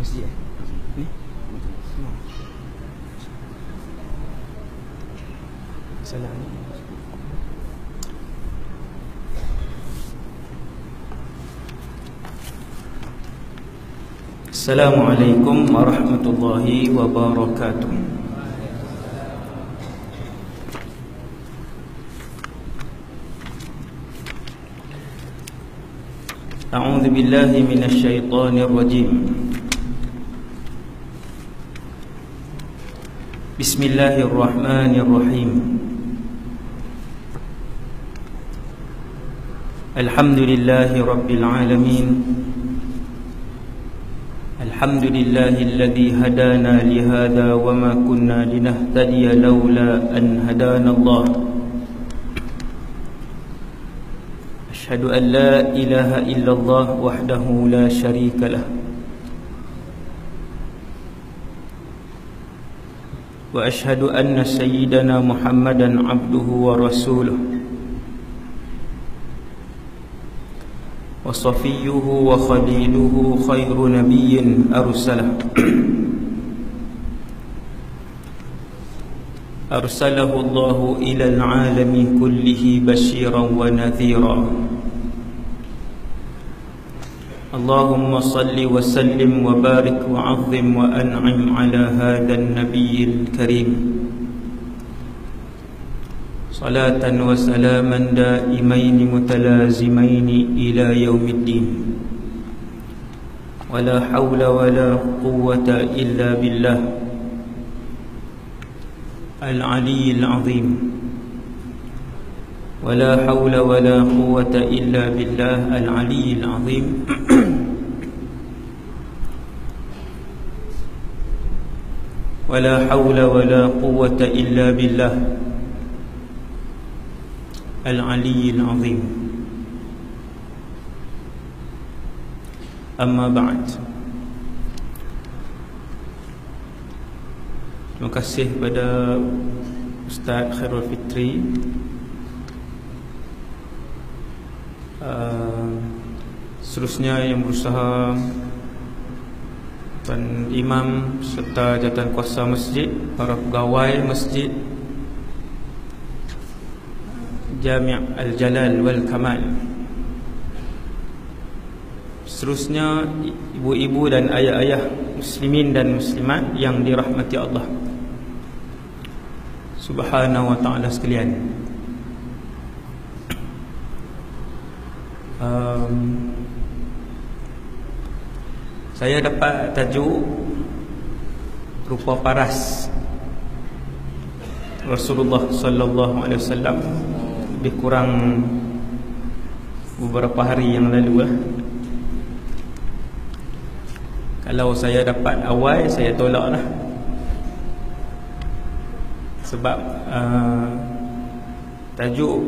masjid ni. Salah ni. Assalamualaikum warahmatullahi wabarakatuh. A'udzu billahi minasy syaithanir rajim. Bismillahirrahmanirrahim. Alhamdulillahi rabbil alamin. Alhamdulillahilladzi hadana li hadza wa ma kunna linahtadiya laula an hadana Allah. Asyhadu an la ilaha illallah wahdahu la syarika lah. Wa asyhadu anna sayyidana Muhammadan abduhu wa rasuluh. Wa safiyyuhu wa khaliluhu khairu nabiyyin arsalah. Arsalahu Allahu ilal alami kullihi basyiran wa nadhira. Allahumma salli wa sallim wa barik wa azim wa an'im ala hadhan nabiyyil karim. Salatan wa salaman daimaini mutalazimaini ila yaumiddin. Wa la hawla wa la quwwata illa billah al-aliyyil azim. Wa la hawla wa la quwwata illa billah al-aliyyil azim. Wa la hawla wa la quwwata illa billah al-aliyyil azim. Amma ba'd. Terima kasih kepada Ustaz Khairul Fitri, seterusnya yang berusaha, Tuan Imam serta jawatan kuasa masjid, para pegawai masjid Jami' Al-Jalal wal Kamal, seterusnya ibu-ibu dan ayah-ayah muslimin dan muslimat yang dirahmati Allah Subhanahu wa ta'ala sekalian. Saya dapat tajuk rupa paras Rasulullah sallallahu alaihi wasallam lebih kurang beberapa hari yang lalu lah. Kalau saya dapat awal, saya tolak lah. Sebab tajuk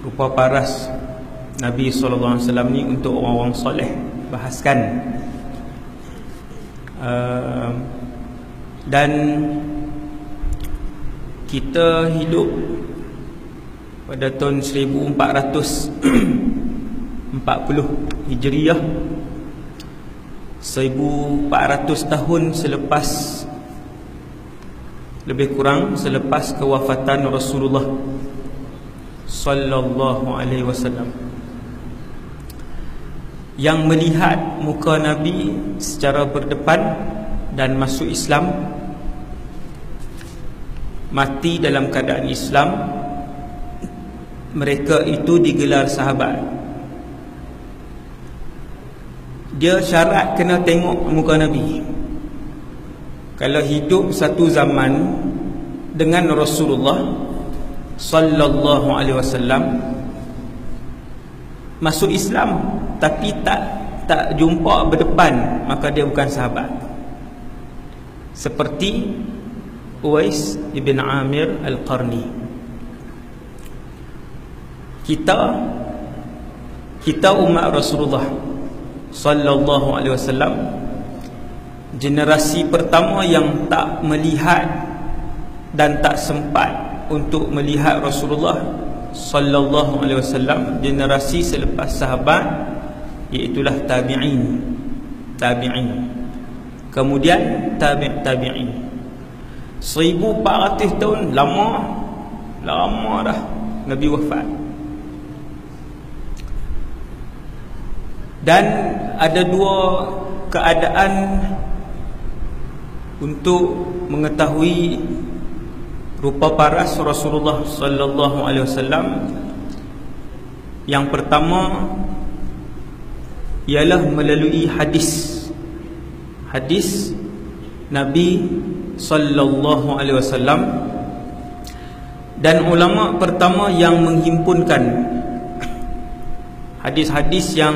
rupa paras Nabi SAW ni untuk orang-orang soleh bahaskan. Dan kita hidup pada tahun 1440 Hijriah, 1400 tahun selepas, lebih kurang selepas kewafatan Rasulullah sallallahu alaihi wasallam, yang melihat muka Nabi secara berdepan dan masuk Islam, mati dalam keadaan Islam. Mereka itu digelar sahabat. Dia syarat kena tengok muka Nabi. Kalau hidup satu zaman dengan Rasulullah sallallahu alaihi wasallam, masuk Islam tapi tak jumpa berdepan, maka dia bukan sahabat. Seperti Uwais ibn Amir Al-Qarni. Kita umat Rasulullah sallallahu alaihi wasallam, generasi pertama yang tak melihat dan tak sempat untuk melihat Rasulullah sallallahu alaihi wasallam, generasi selepas sahabat, iaitulah tabi'in. kemudian tabi'in. 1400 tahun, lama dah Nabi wafat. Dan ada dua keadaan untuk mengetahui rupa paras Rasulullah sallallahu alaihi wasallam. Yang pertama ialah melalui hadis Nabi sallallahu alaihi wasallam. Dan ulama pertama yang menghimpunkan hadis-hadis yang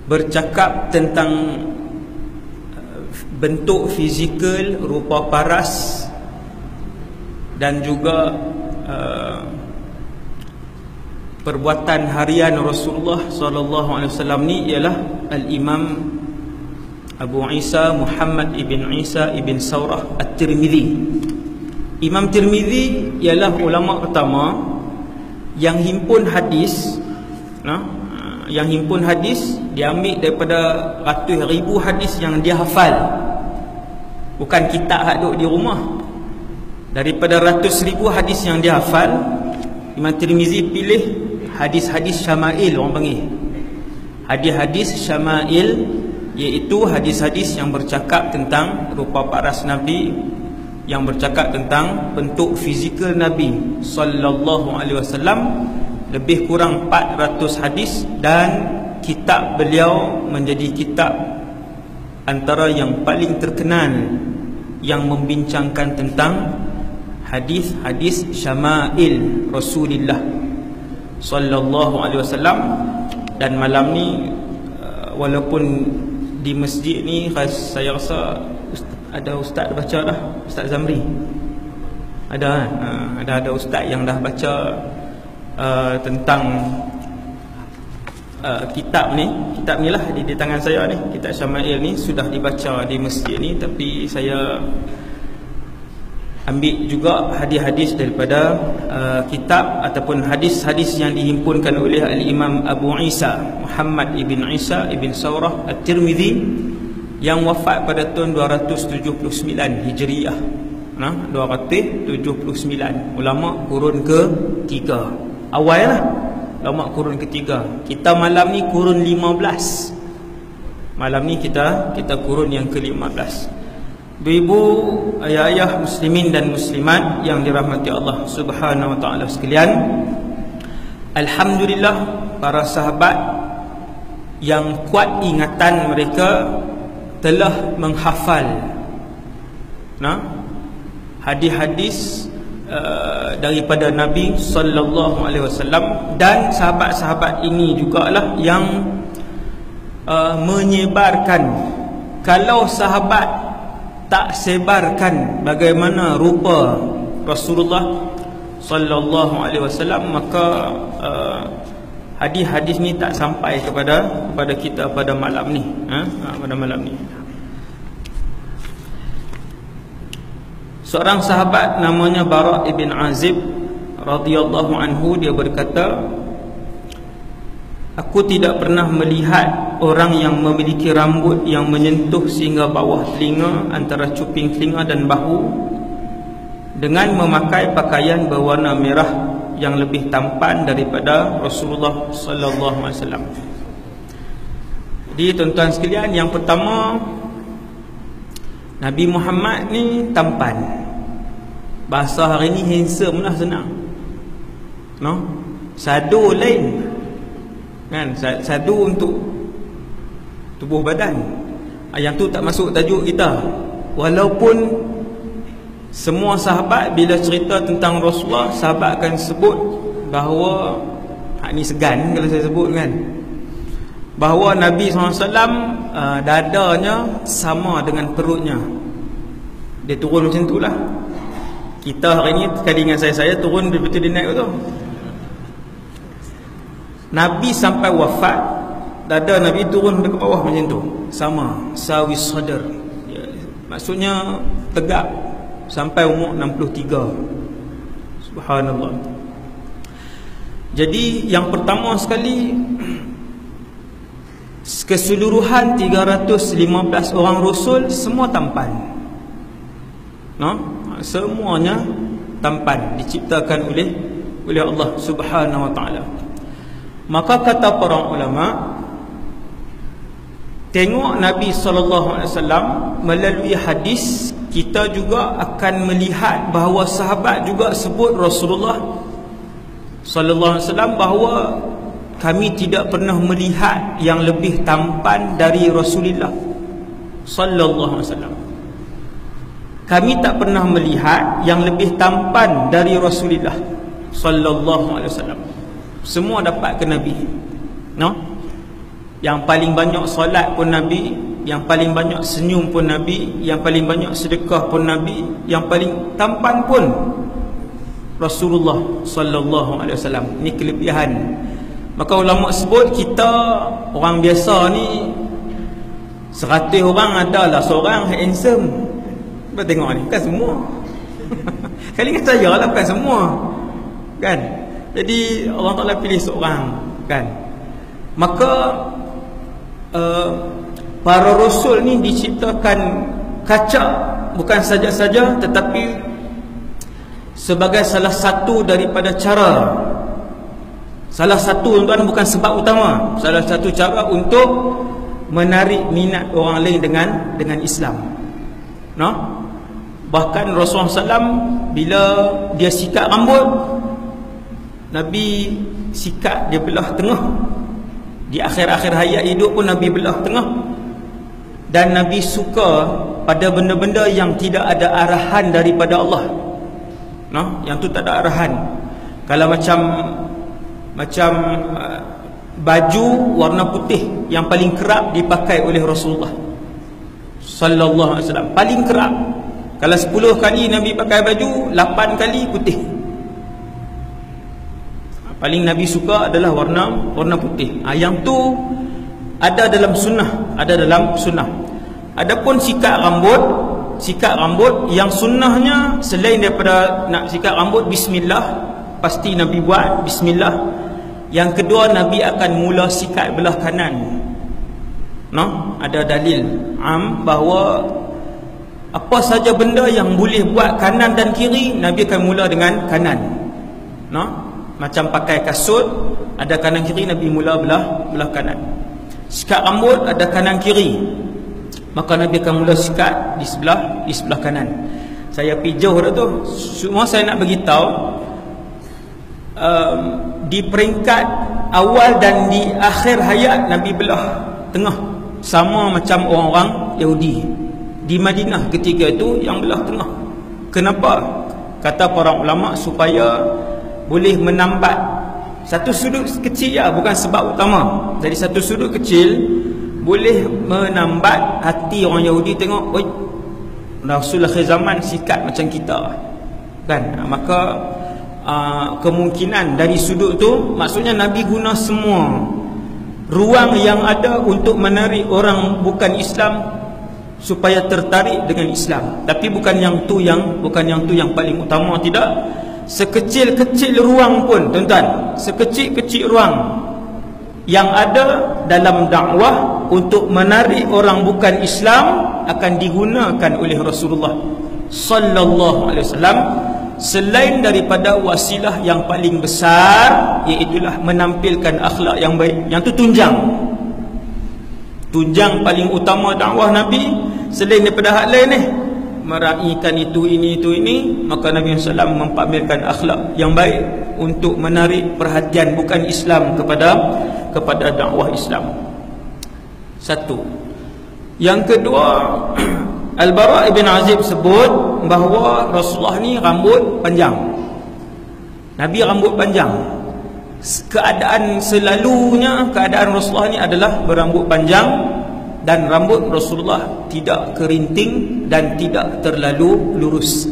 bercakap tentang bentuk fizikal, rupa paras, dan juga perbuatan harian Rasulullah sallallahu alaihi wasallam ni ialah Al-Imam Abu Isa Muhammad ibn Isa ibn Saurah At-Tirmidzi. Imam Tirmidzi ialah ulama pertama yang himpun hadis, yang himpun hadis. Dia ambil daripada ratus ribu hadis yang dia hafal, bukan kitab hak duk di rumah. Daripada ratus ribu hadis yang dia hafal, Imam Tirmizi pilih hadis-hadis syama'il, orang panggil hadis-hadis syama'il, iaitu hadis-hadis yang bercakap tentang rupa paras Nabi, yang bercakap tentang bentuk fizikal Nabi sallallahu alaihi wasallam. Lebih kurang 400 hadis, dan kitab beliau menjadi kitab antara yang paling terkenal yang membincangkan tentang hadis-hadis syama'il Rasulullah sallallahu alaihi wasallam. Dan malam ni walaupun di masjid ni saya rasa ada ustaz baca dah, Ustaz Zamri. Ada ustaz yang dah baca tentang kitab ni lah di tangan saya ni. Kitab Syama'il ni sudah dibaca di masjid ni, tapi saya ambil juga hadis-hadis daripada kitab ataupun hadis-hadis yang dihimpunkan oleh Al-Imam Abu Isa Muhammad ibn Isa ibn Saurah At-Tirmidzi, yang wafat pada tahun 279 Hijriah. 279, ulama kurun ke-3. Awal lah, ulama kurun ke-3. Kita malam ni kurun 15. Malam ni kita kurun yang ke-15. Ibu, ayah-ayah muslimin dan muslimat yang dirahmati Allah Subhanahu wa taala sekalian, alhamdulillah para sahabat yang kuat ingatan mereka telah menghafal hadis-hadis daripada Nabi sallallahu alaihi wasallam. Dan sahabat-sahabat ini jugalah yang menyebarkan. Kalau sahabat tak sebarkan bagaimana rupa Rasulullah sallallahu alaihi wasallam, maka hadis-hadis ni tak sampai kepada kita pada malam ni. Pada malam ni seorang sahabat namanya Bara' ibn Azib radhiyallahu anhu, dia berkata, aku tidak pernah melihat orang yang memiliki rambut yang menyentuh sehingga bawah telinga, antara cuping telinga dan bahu, dengan memakai pakaian berwarna merah yang lebih tampan daripada Rasulullah sallallahu alaihi wasallam. Jadi tuan-tuan sekalian, yang pertama, Nabi Muhammad ni tampan. Bahasa hari ni handsome lah, senang. Sadu lain kan, sadu untuk tubuh badan. Yang tu tak masuk tajuk kita. Walaupun semua sahabat bila cerita tentang Rasulullah, sahabat akan sebut bahawa ni segan kalau saya sebut kan, bahawa Nabi SAW dadanya sama dengan perutnya. Dia turun macam tu lah. Kita hari ni sekali dengan saya turun betul-betul dia naik tu. Nabi sampai wafat, dada Nabi turun ke bawah macam tu, sama, sawi sadar, maksudnya tegak sampai umur 63. Subhanallah. Jadi yang pertama sekali keseluruhan 315 orang Rasul semua tampan, no? Semuanya tampan, diciptakan oleh Allah Subhanahu wa ta'ala. Maka kata para ulama, tengok Nabi SAW melalui hadis, kita juga akan melihat bahawa sahabat juga sebut Rasulullah SAW bahawa kami tidak pernah melihat yang lebih tampan dari Rasulullah SAW. Kami tak pernah melihat yang lebih tampan dari Rasulullah SAW. Semua dapat ke Nabi, no? Yang paling banyak solat pun Nabi, yang paling banyak senyum pun Nabi, yang paling banyak sedekah pun Nabi, yang paling tampan pun Rasulullah sallallahu alaihi wasallam. Ini kelebihan. Maka ulama sebut kita orang biasa ni 100 orang adalah seorang handsome. Cuba tengok ni, kan semua. Kali ni saya lah, kan semua. Kan? Jadi Allah Taala pilih seorang, kan? Maka para rasul ni diciptakan kacak, bukan saja-saja, tetapi sebagai salah satu daripada cara, salah satu tuan, bukan sebab utama, salah satu cara untuk menarik minat orang lain dengan Islam, no? Bahkan Rasulullah SAW bila dia sikat rambut, Nabi sikat, dia belah tengah. Di akhir-akhir hayat hidup pun Nabi belah tengah. Dan Nabi suka pada benda-benda yang tidak ada arahan daripada Allah, no? Yang tu tak ada arahan. Kalau macam baju warna putih yang paling kerap dipakai oleh Rasulullah sallallahu alaihi wasallam, paling kerap. Kalau 10 kali Nabi pakai baju, 8 kali putih. Paling Nabi suka adalah warna putih. Yang tu ada dalam sunnah, ada dalam sunnah. Adapun sikat rambut yang sunnahnya, selain daripada nak sikat rambut, bismillah, pasti Nabi buat bismillah. Yang kedua, Nabi akan mula sikat belah kanan, no? Ada dalil bahawa apa saja benda yang boleh buat kanan dan kiri, Nabi akan mula dengan kanan, no? Macam pakai kasut, ada kanan kiri, Nabi mula belah kanan. Sikat rambut ada kanan kiri, maka Nabi akan mula sikat di sebelah kanan. Saya pergi jauh dah tu. Semua saya nak beritahu, di peringkat awal dan di akhir hayat Nabi belah tengah, sama macam orang-orang Yahudi di Madinah ketika itu yang belah tengah. Kenapa? Kata para ulama, supaya boleh menambat satu sudut kecil, ya, bukan sebab utama. Dari satu sudut kecil boleh menambat hati orang Yahudi, tengok, oi, Rasul akhir zaman sikat macam kita, kan? Maka kemungkinan dari sudut tu, maksudnya Nabi guna semua ruang yang ada untuk menarik orang bukan Islam supaya tertarik dengan Islam. Tapi bukan yang tu yang paling utama, tidak. Sekecil-kecil ruang pun, tuan-tuan, sekecil-kecil ruang yang ada dalam dakwah untuk menarik orang bukan Islam akan digunakan oleh Rasulullah sallallahu alaihi wasallam, selain daripada wasilah yang paling besar, iaitulah menampilkan akhlak yang baik. Yang tu tunjang paling utama dakwah Nabi, selain daripada hal lain ni, meraihkan itu ini, maka Nabi SAW mempamerkan akhlak yang baik untuk menarik perhatian bukan Islam kepada dakwah Islam. Satu. Yang kedua, Al-Bara' ibn Azib sebut bahawa Rasulullah ni rambut panjang. Nabi rambut panjang. Keadaan Rasulullah ni adalah berambut panjang, dan rambut Rasulullah tidak kerinting dan tidak terlalu lurus.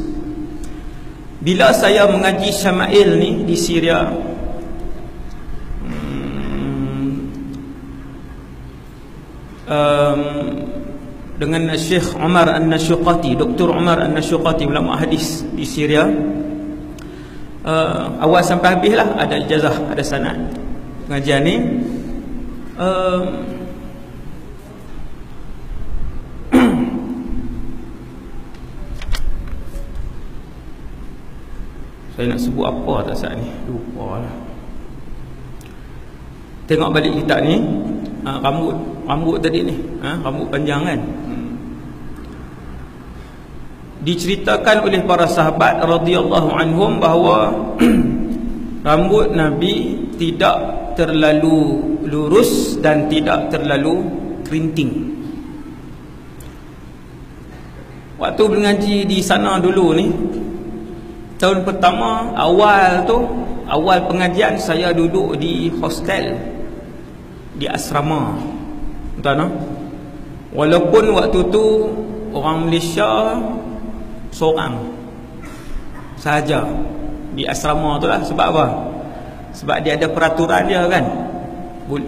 Bila saya mengaji Syama'il ni di Syria, dengan Syekh Umar An-Nashuqati, Dr. Umar An-Nashuqati, ulama hadis di Syria, awal sampai habis lah, ada ijazah, ada sanad pengajian ni. Saya nak sebut apa tak saat ni, lupa lah. Tengok balik kitab ni, rambut tadi ni, rambut panjang kan. Diceritakan oleh para sahabat radhiyallahu anhum bahawa rambut Nabi tidak terlalu lurus dan tidak terlalu kerinting. Waktu mengaji di sana dulu ni, tahun pertama awal pengajian saya duduk di hostel di asrama. Tuan, walaupun waktu tu orang Malaysia seorang sahaja di asrama tu lah. Sebab apa? Sebab dia ada peraturan dia kan,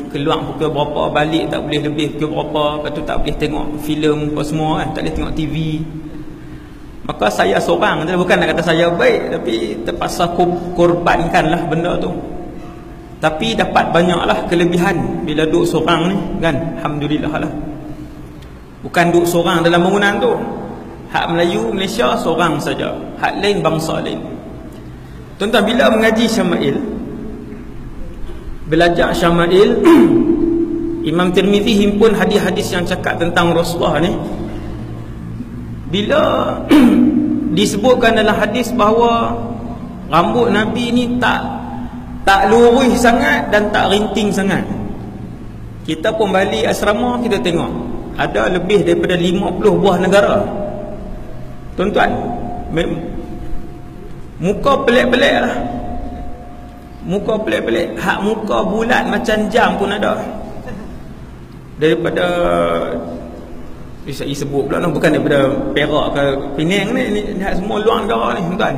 keluar pukul berapa, balik tak boleh lebih pukul berapa, lepas tu tak boleh tengok filem apa semua kan, tak boleh tengok TV. Maka saya seorang, bukan nak kata saya baik, tapi terpaksa korbankan lah benda tu. Tapi dapat banyaklah kelebihan bila duduk seorang ni kan, alhamdulillah lah. Bukan duduk seorang dalam bangunan tu, hak Melayu Malaysia seorang saja, hak lain bangsa lain. Tuan-tuan, bila mengaji Syama'il, belajar Syama'il, Imam Tirmizi himpun hadis-hadis yang cakap tentang Rasulullah ni. Bila disebutkan dalam hadis bahawa rambut Nabi ni tak lurus sangat dan tak rinting sangat. Kita pun balik asrama, kita tengok ada lebih daripada 50 buah negara. Tuan-tuan, muka pelik-pelik lah. Muka pelik-pelik. Hak muka bulat macam jam pun ada. Daripada saya sebut pula, bukan daripada Perak ke Penang ni semua luar negara ni, tuan.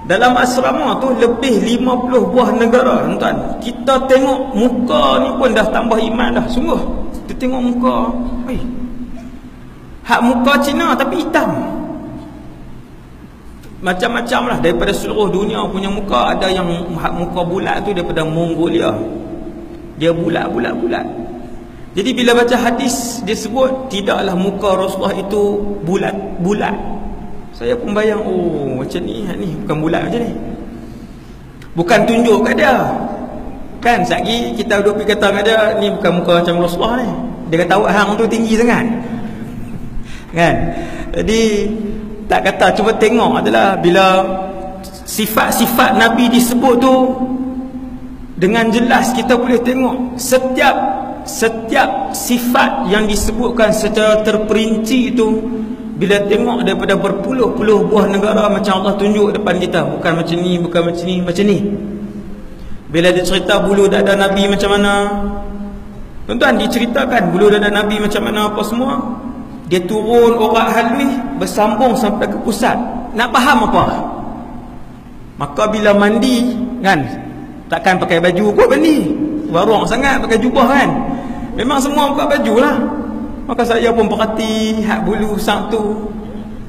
Dalam asrama tu lebih 50 buah negara, tuan. Kita tengok muka ni pun dah tambah iman dah, sungguh. Kita tengok muka, hak muka Cina tapi hitam. Macam-macam lah, daripada seluruh dunia punya muka. Ada yang hak muka bulat tu daripada Mongolia, dia bulat. Jadi bila baca hadis, dia sebut tidaklah muka Rasulullah itu bulat. Saya pun bayang, macam ni bukan bulat macam ni. Bukan tunjuk kat dia kan, sekali kita duduk pergi kata kat dia, ni bukan muka macam Rasulullah ni. Dia kata awak hang tu tinggi sangat kan. Jadi tak kata, cuba tengok adalah bila sifat-sifat Nabi disebut tu dengan jelas, kita boleh tengok setiap sifat yang disebutkan secara terperinci itu. Bila tengok daripada berpuluh-puluh buah negara, macam Allah tunjuk depan kita, bukan macam ni, bukan macam ni, macam ni. Bila dia cerita bulu dada Nabi macam mana, tuan-tuan, diceritakan bulu dada Nabi macam mana apa semua. Dia turun orak halus, bersambung sampai ke pusat. Nak faham apa? Maka bila mandi kan, takkan pakai baju kot mandi, barang sangat pakai jubah kan. Memang semua buka baju lah. Maka saya pun perhati hak bulu sang tu,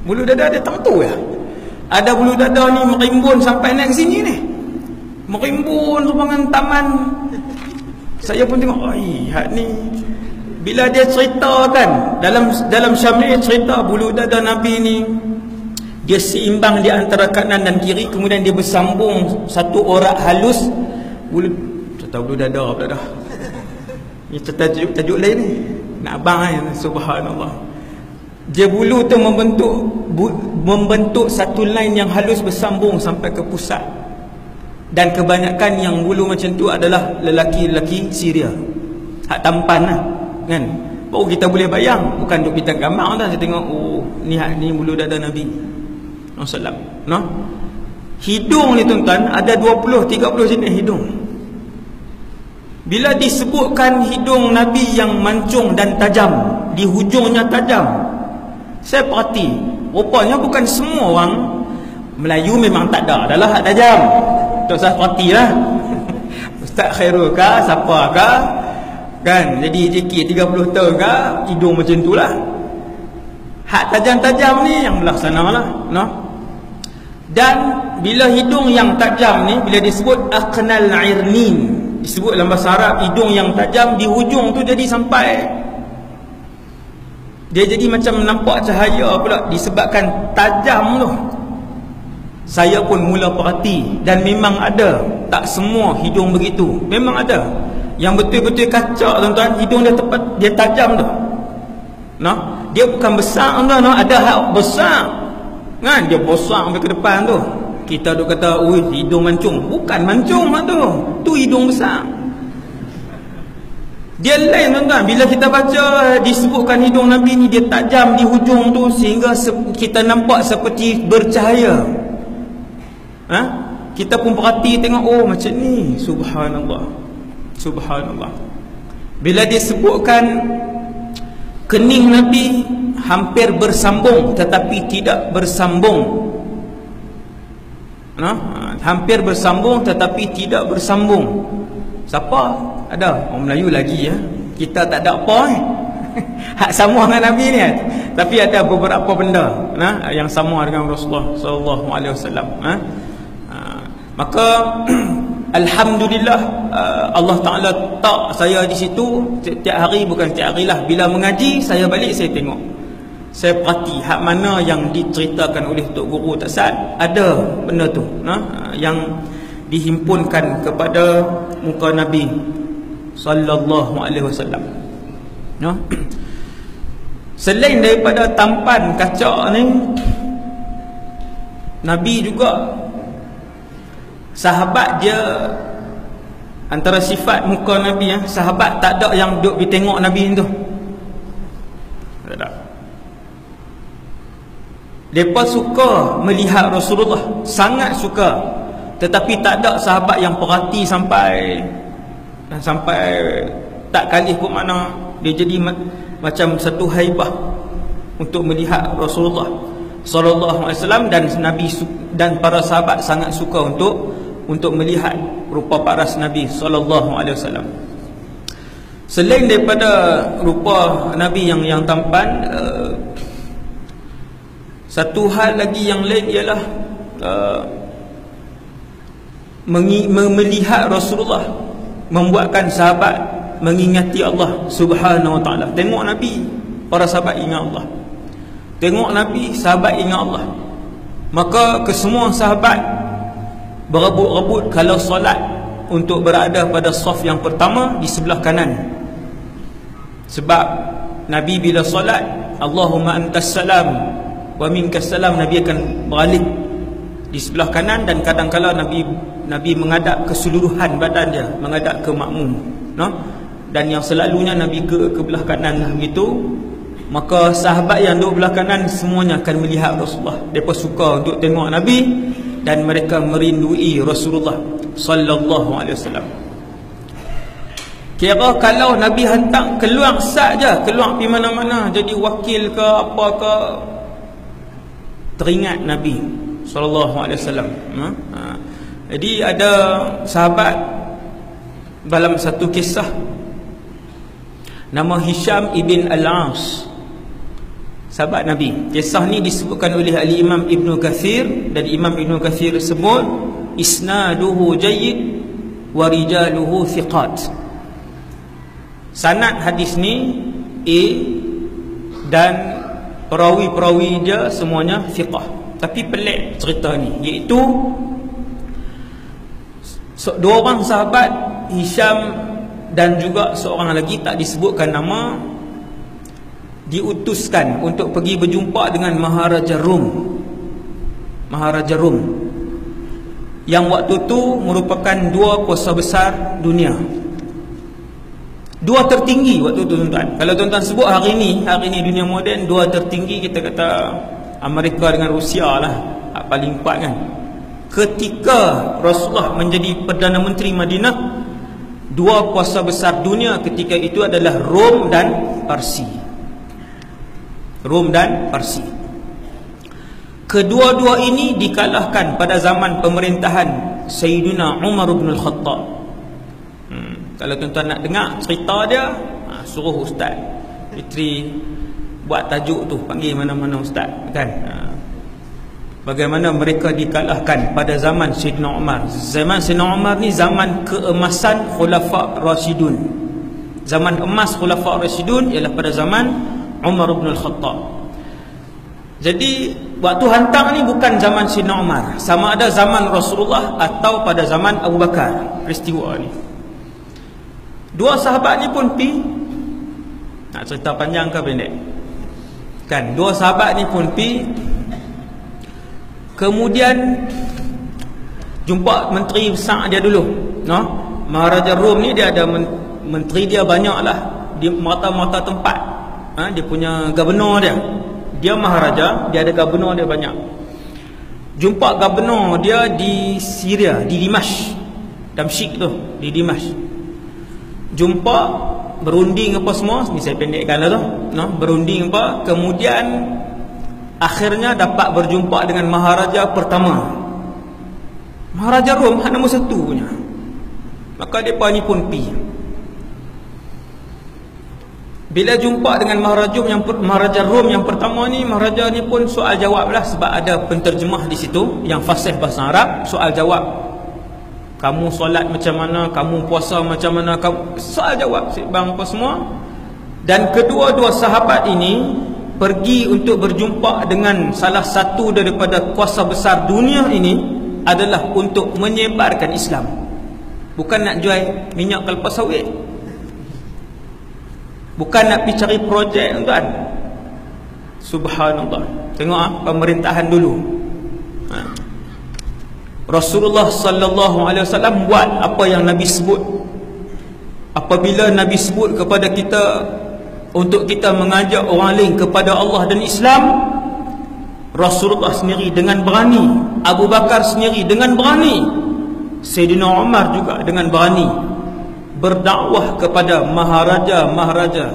bulu dada dia tentu ya. Ada bulu dada ni merimbun sampai naik ke sini ni, merimbun ruangan taman. Saya pun tengok, hak ni. Bila dia ceritakan dalam Syamil, cerita bulu dada Nabi ni, dia seimbang di antara kanan dan kiri, kemudian dia bersambung satu orak halus. Cerita bulu dada pula dah. Ini tajuk lain ni, nak abang kan, subhanallah. Dia bulu tu membentuk satu line yang halus bersambung sampai ke pusat. Dan kebanyakan yang bulu macam tu adalah lelaki-lelaki Syria, hak tampan lah kan. Baru kita boleh bayang, bukan duk bintang gambar dah. Saya tengok, ni bulu dada Nabi SAW. Hidung ni tuan-tuan, ada 20-30 jenis hidung. Bila disebutkan hidung Nabi yang mancung dan tajam, di hujungnya tajam, saya perhati, rupanya bukan semua orang Melayu memang tak ada adalah hak tajam. Tak usah perhatilah. Ustaz Khairul kah, siapa kah kan, jadi JK 30 tahun kah, hidung macam tu lah. Hak tajam-tajam ni yang melaksana lah, Dan bila hidung yang tajam ni, bila disebut aqnal irnin, disebut dalam bahasa Arab, hidung yang tajam di hujung tu jadi sampai, dia jadi macam nampak cahaya pula, disebabkan tajam tu. Saya pun mula perhati, dan memang ada, tak semua hidung begitu, memang ada yang betul-betul kacak tuan-tuan, hidung dia tepat, dia tajam tu. Nah, dia bukan besar tuan-tuan, ada hak besar kan, dia besar sampai ke depan tu. Kita duk kata, oi hidung mancung, bukan mancung tu, tu hidung besar. Dia lain tuan-tuan. Bila kita baca disebutkan hidung Nabi ni dia tajam di hujung tu, sehingga kita nampak seperti bercahaya. Kita pun perhati tengok, oh macam ni. Subhanallah, subhanallah. Bila disebutkan kening Nabi hampir bersambung tetapi tidak bersambung, hampir bersambung tetapi tidak bersambung. Siapa? Ada orang Melayu lagi ya. Kita tak ada apa hak sama dengan Nabi ni tapi ada beberapa benda yang sama dengan Rasulullah sallallahu alaihi wasallam. Maka alhamdulillah, Allah Taala tak saya di situ setiap hari, bukan setiap harilah, bila mengaji saya balik, saya tengok, saya perhati hak mana yang diceritakan oleh Tok Guru Taksat, ada benda tu yang dihimpunkan kepada muka Nabi sallallahu alaihi wasallam. Selain daripada tampan kacak ni, Nabi juga, sahabat dia, antara sifat muka Nabi sahabat tak ada yang duduk bertengok Nabi tu. Tak ada. Mereka suka melihat Rasulullah, sangat suka, tetapi tak ada sahabat yang perhati sampai tak kalih pun mana dia jadi macam satu haibah untuk melihat Rasulullah sallallahu alaihi wasallam. Dan Nabi dan para sahabat sangat suka untuk melihat rupa paras Nabi sallallahu alaihi wasallam. Selain daripada rupa Nabi yang tampan, satu hal lagi yang lain ialah melihat Rasulullah membuatkan sahabat mengingati Allah Subhanahu wa taala. Tengok Nabi, para sahabat ingat Allah. Tengok Nabi, sahabat ingat Allah. Maka kesemua sahabat berebut-rebut kalau solat untuk berada pada saf yang pertama di sebelah kanan. Sebab Nabi bila solat, Allahumma antas salam wa minkas salam, Nabi akan beralih di sebelah kanan, dan kadang-kala Nabi menghadap keseluruhan badan dia, menghadap ke makmum, dan yang selalunya Nabi ke belah kanan lah begitu. Maka sahabat yang duduk belah kanan semuanya akan melihat Rasulullah. Mereka suka untuk tengok Nabi dan mereka merindui Rasulullah sallallahu alaihi wasallam. Kira kalau Nabi hantar keluar saja, keluar pergi mana-mana, jadi wakil ke apa ke, teringat Nabi sallallahu alaihi wasallam. Jadi ada sahabat dalam satu kisah nama Hisham ibn Al-As, sahabat Nabi. Kisah ni disebutkan oleh Al-Imam Ibn Kathir, dan Imam Ibn Kathir sebut isnaduhu jayyid wa rijaluhu thiqat. Sanad hadis ni A, dan perawi-perawi dia semuanya thiqah. Tapi pelik cerita ni, iaitu dua orang sahabat, Hisham dan juga seorang lagi tak disebutkan nama, diutuskan untuk pergi berjumpa dengan Maharaja Rum. Maharaja Rum yang waktu tu merupakan dua kuasa besar dunia, dua tertinggi waktu tu tuan-tuan. Kalau tuan-tuan sebut hari ni dunia moden, dua tertinggi kita kata Amerika dengan Rusia lah, paling empat kan. Ketika Rasulullah menjadi Perdana Menteri Madinah, dua kuasa besar dunia ketika itu adalah Rom dan Parsi. Rom dan Parsi. Kedua-dua ini dikalahkan pada zaman pemerintahan Sayyidina Umar bin Al-Khattab. Kalau tuan-tuan nak dengar cerita dia, suruh Ustaz Fitri buat tajuk tu, panggil mana-mana Ustaz kan. Bagaimana mereka dikalahkan pada zaman Sayyidina Umar. Zaman Sayyidina Umar ni zaman keemasan Khulafa' Rashidun. Zaman emas Khulafa' Rashidun ialah pada zaman Umar bin Al-Khattab. Jadi waktu hantar ni bukan zaman Sayyidina Umar, sama ada zaman Rasulullah atau pada zaman Abu Bakar peristiwa ni. Dua sahabat ni pun pi, nak cerita panjang ke pendek? Kan, dua sahabat ni pun pi, kemudian jumpa menteri besar dia dulu, no? Maharaja Rom ni dia ada menteri dia banyak lah, dia mata-mata tempat, dia punya gubernur dia maharaja, dia ada gubernur dia banyak. Jumpa gubernur dia di Syria, di Dimashq, Damsyik tu, di Dimashq. Jumpa, berunding apa semua, ni saya pendekkan lah tu, no? Berunding apa, kemudian akhirnya dapat berjumpa dengan maharaja pertama, Maharaja Rom, hak nombor 1 punya. Maka mereka ni pun pi. Bila jumpa dengan Maharaja Rom yang pertama ni, maharaja ni pun soal jawab lah, sebab ada penterjemah di situ yang fasih bahasa Arab. Soal jawab, kamu solat macam mana, kamu puasa macam mana, kamu soal jawab bang apa semua. Dan kedua-dua sahabat ini pergi untuk berjumpa dengan salah satu daripada kuasa besar dunia ini, adalah untuk menyebarkan Islam, bukan nak jual minyak kelapa sawit, bukan nak pergi cari projek, tuan. Subhanallah. Tengok pemerintahan dulu. Rasulullah sallallahu alaihi wasallam buat apa yang Nabi sebut. Apabila Nabi sebut kepada kita untuk kita mengajak orang lain kepada Allah dan Islam, Rasulullah sendiri dengan berani, Abu Bakar sendiri dengan berani, Sayyidina Umar juga dengan berani berdakwah kepada maharaja-maharaja,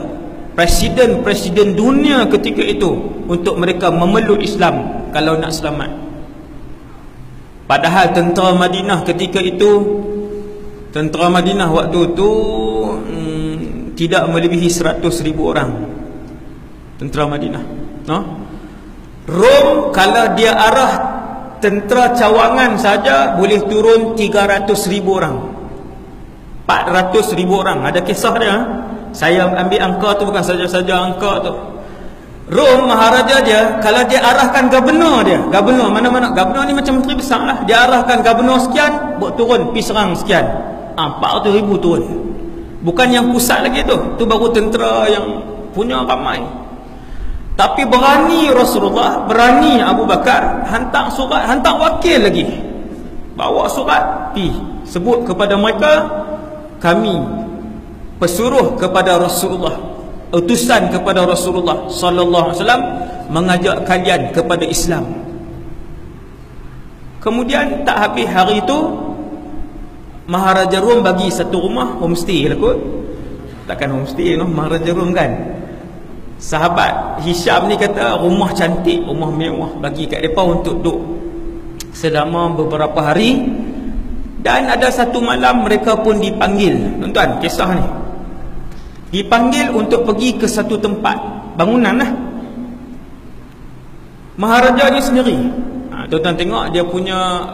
presiden-presiden dunia ketika itu, untuk mereka memeluk Islam kalau nak selamat. Padahal tentera Madinah ketika itu, tentera Madinah waktu itu tidak melebihi 100,000 orang tentera Madinah, no? Rom kalau dia arah tentera cawangan saja boleh turun 300,000 orang, 400,000 orang. Ada kisah dia. Saya ambil angka tu, bukan saja-saja angka tu. Rom, maharaja dia, kalau dia arahkan gubernur dia, gubernur mana-mana, gubernur ni macam menteri besar lah, dia arahkan gubernur sekian, buat turun, pergi serang sekian, 400,000 turun. Bukan yang pusat lagi tu, tu baru tentera yang punya ramai. Tapi berani Rasulullah, berani Abu Bakar, hantar surat, hantar wakil lagi, bawa surat, pi sebut kepada mereka, kami pesuruh kepada Rasulullah, utusan kepada Rasulullah sallallahu alaihi wasallam, mengajak kalian kepada Islam. Kemudian tak habis hari itu, Maharaja Rom bagi satu rumah, homestay lah kot. Takkan homestay, no? Maharaja Rom kan. Sahabat Hisham ni kata rumah cantik, rumah mewah, bagi kat mereka untuk duduk selama beberapa hari. Dan ada satu malam mereka pun dipanggil, tuan-tuan, kisah ni dipanggil untuk pergi ke satu tempat bangunan lah. Maharaja ni sendiri, tuan-tuan tengok dia punya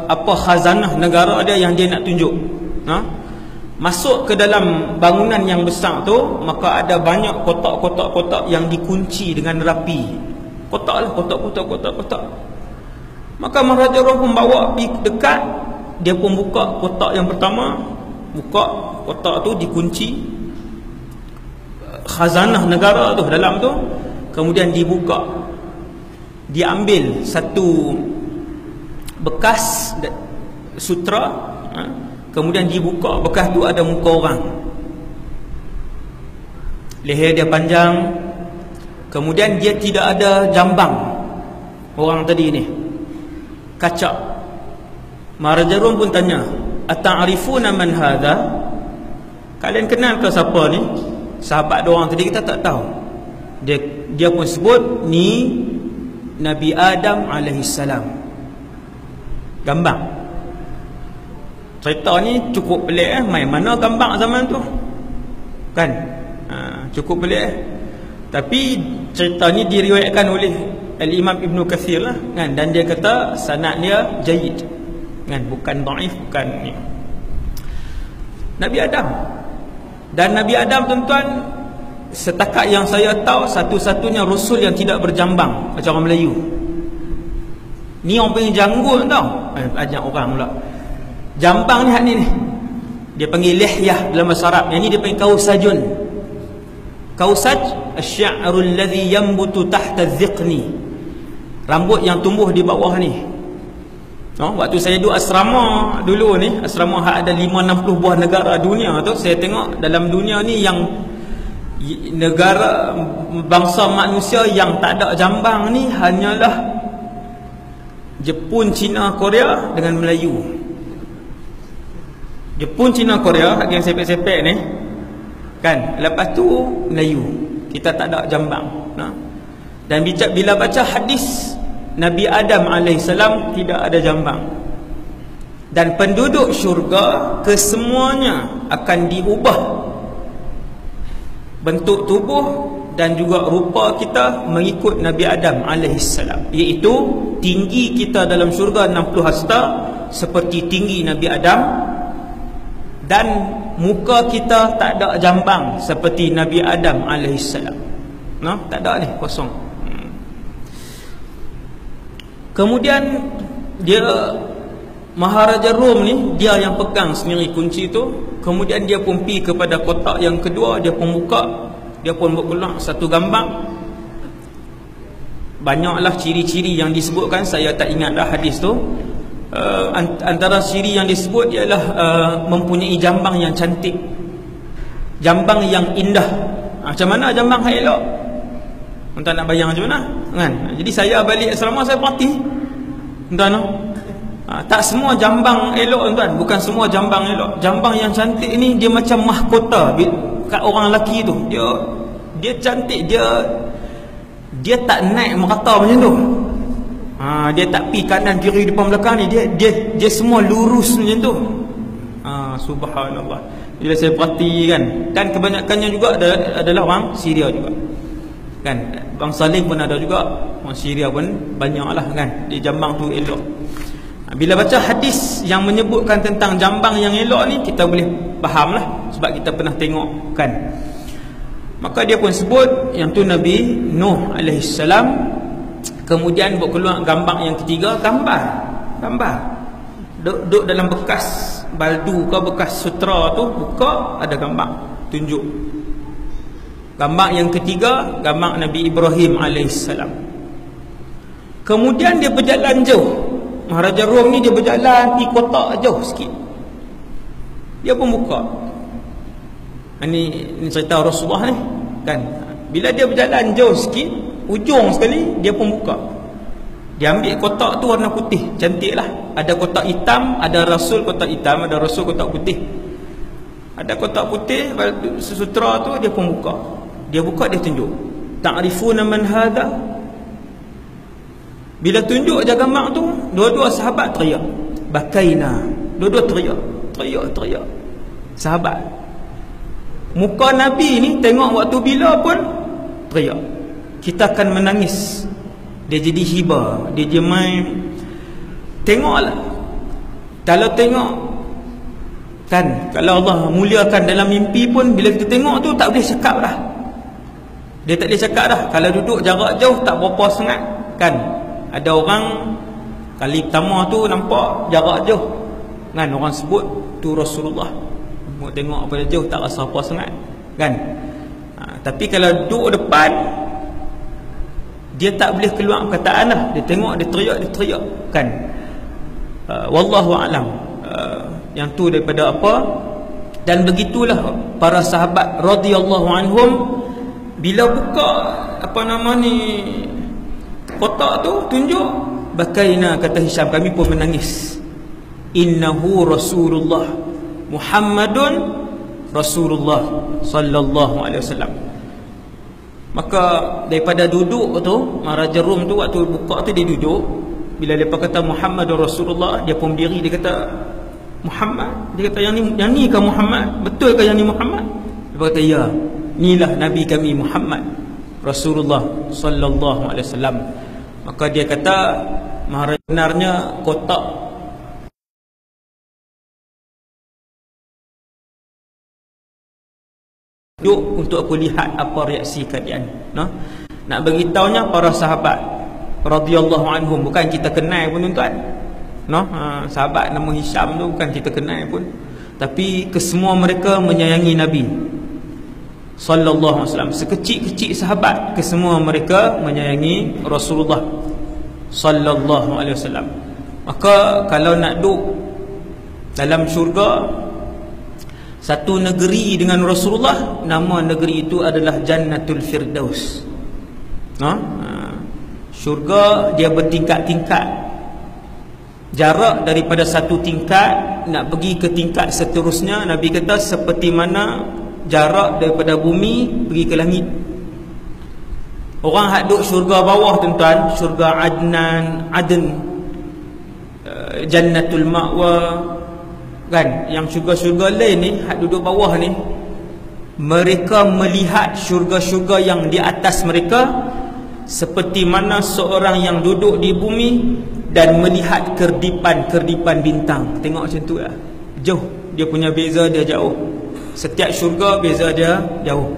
apa khazanah negara dia yang dia nak tunjuk. Masuk ke dalam bangunan yang besar tu, maka ada banyak kotak-kotak-kotak yang dikunci dengan rapi. Kotak lah, kotak. Maka Maharaja Rom pun bawa pergi dekat, dia pun buka kotak yang pertama, buka kotak tu, dikunci khazanah negara tu dalam tu. Kemudian dibuka, diambil satu bekas sutra, kemudian dibuka, bekas tu ada muka orang, leher dia panjang, kemudian dia tidak ada jambang orang tadi ni, kacak. Maharaja Rom pun tanya, ata'rifuna man hadha, kalian kenal ke siapa ni? Sahabat dia orang tadi kita tak tahu. Dia pun sebut, ni Nabi Adam alaihissalam. Gambar. Cerita ni cukup pelik, main mana gambar zaman tu kan, cukup pelik. Tapi cerita ni diriwayatkan oleh Al-Imam Ibn Kathir lah kan, dan dia kata sanad dia jayyid kan, bukan dhaif, bukan ni. Nabi Adam, dan Nabi Adam tuan-tuan, setakat yang saya tahu, satu-satunya Rasul yang tidak berjambang macam orang Melayu. Ni orang panggil janggut tau. Ajak orang pula. Jambang ni hak ni. Dia panggil lihyah dalam bahasa Arab. Yang ni dia panggil kausajun. Kausaj asy-sya'ru alladhi yanbutu tahta adh-dhiqni. Rambut yang tumbuh di bawah ni. Waktu saya duduk asrama dulu ni, asrama hak ada 5-60 buah negara dunia tu, saya tengok dalam dunia ni yang negara bangsa manusia yang tak ada jambang ni hanyalah Jepun, China, Korea dengan Melayu. Jepun, China, Korea yang sepek-sepek ni kan, lepas tu Melayu. Kita tak ada jambang. Dan bila baca hadis Nabi Adam AS tidak ada jambang. Dan penduduk syurga kesemuanya akan diubah bentuk tubuh dan juga rupa kita mengikut Nabi Adam AS, iaitu tinggi kita dalam syurga 60 hasta seperti tinggi Nabi Adam, dan muka kita tak ada jambang seperti Nabi Adam AS. Tak ada ni, kosong. Kemudian dia Maharaja Rom ni, dia yang pegang sendiri kunci tu. Kemudian dia pun pergi kepada kotak yang kedua, dia pun buka, dia pun buat keluar satu gambar. Banyaklah ciri-ciri yang disebutkan, saya tak ingat dah hadis tu. Antara ciri yang disebut ialah mempunyai jambang yang cantik, jambang yang indah. Macam mana jambang yang elok? Entah nak bayang macam mana kan? Jadi saya balik asrama, saya perhati tuan, tak semua jambang elok tuan, bukan semua jambang elok. Jambang yang cantik ni dia macam mahkota kat orang lelaki tu. Dia cantik, dia tak naik merata macam tu. Dia tak pi kanan kiri depan belakang ni, dia semua lurus macam tu. Subhanallah. Bila saya perhati kan, dan kebanyakannya juga adalah orang Syria juga kan. Bang Salim pun ada juga, orang Syria pun banyaklah kan. Dia jambang tu elok. Bila baca hadis yang menyebutkan tentang jambang yang elok ni, kita boleh faham lah, sebab kita pernah tengok kan. Maka dia pun sebut yang tu Nabi Nuh AS. Kemudian buat keluar gambar yang ketiga, gambar duduk dalam bekas baldu ke bekas sutra tu, buka ada gambar tunjuk. Gambar yang ketiga, gambar Nabi Ibrahim AS. Kemudian dia berjalan jauh. Maharaja Rom ni dia berjalan di kotak jauh sikit, dia pun buka. Ini cerita Rasulullah ni kan. Bila dia berjalan jauh sikit, ujung sekali dia pun buka. Dia ambil kotak tu warna putih, cantik lah. Ada kotak hitam, ada Rasul kotak hitam, ada Rasul kotak putih. Ada kotak putih, sutra tu dia pun buka. Dia buka, dia tunjuk, ta'rifuna man hadha. Bila tunjuk je gambar tu, dua-dua sahabat teriak, bakaina. Dua-dua teriak sahabat. Muka Nabi ni tengok waktu bila pun teriak, kita akan menangis. Dia jadi hibah, dia je main. Tengoklah, kalau tengok kan, kalau Allah muliakan dalam mimpi pun, bila kita tengok tu tak boleh cakap dah. Dia tak boleh cakap dah. Kalau duduk jarak jauh tak berapa sangat kan. Ada orang kali pertama tu nampak jarak jauh kan, orang sebut tu Rasulullah. Tengok pada jauh tak rasa apa sangat kan. Tapi kalau duduk depan, dia tak boleh keluar perkataan lah. Dia tengok, dia teriak kan. Wallahu a'lam. Yang tu daripada apa. Dan begitulah para sahabat radhiyallahu anhum, bila buka apa nama ni kotak tu tunjuk, bakaina, kata Hisham, kami pun menangis. Innahu Rasulullah Muhammadun Rasulullah sallallahu alaihi wasallam. Maka daripada duduk tu, Maharaja Rom tu waktu buka tu dia duduk. Bila dia kata Muhammadur Rasulullah, dia pun berdiri, dia kata Muhammad. Dia kata yang ni ke Muhammad? Betul ke yang ni Muhammad? Dia kata ya, inilah Nabi kami Muhammad Rasulullah sallallahu alaihi wasallam. Maka dia kata Maharaja, benarnya kotak duduk untuk aku lihat apa reaksi kalian. Nak beritahunya para sahabat, radhiyallahu anhum, bukan kita kenal pun tuan. Sahabat nama Hisham tu bukan kita kenal pun, tapi kesemua mereka menyayangi Nabi sallallahu alaihi wasallam. Sekecil-kecil sahabat, kesemua mereka menyayangi Rasulullah sallallahu alaihi wasallam. Maka kalau nak duduk dalam syurga satu negeri dengan Rasulullah, nama negeri itu adalah Jannatul Firdaus. Syurga dia bertingkat-tingkat. Jarak daripada satu tingkat nak pergi ke tingkat seterusnya, Nabi kata seperti mana jarak daripada bumi pergi ke langit. Orang hak duduk syurga bawah tuan-tuan, syurga Aden, Jannatul Ma'wa kan, yang syurga-syurga lain ni hak duduk bawah ni, mereka melihat syurga-syurga yang di atas mereka seperti mana seorang yang duduk di bumi dan melihat kerdipan-kerdipan bintang. Tengok macam tu lah. Jauh. Dia punya beza dia jauh. Setiap syurga beza dia jauh.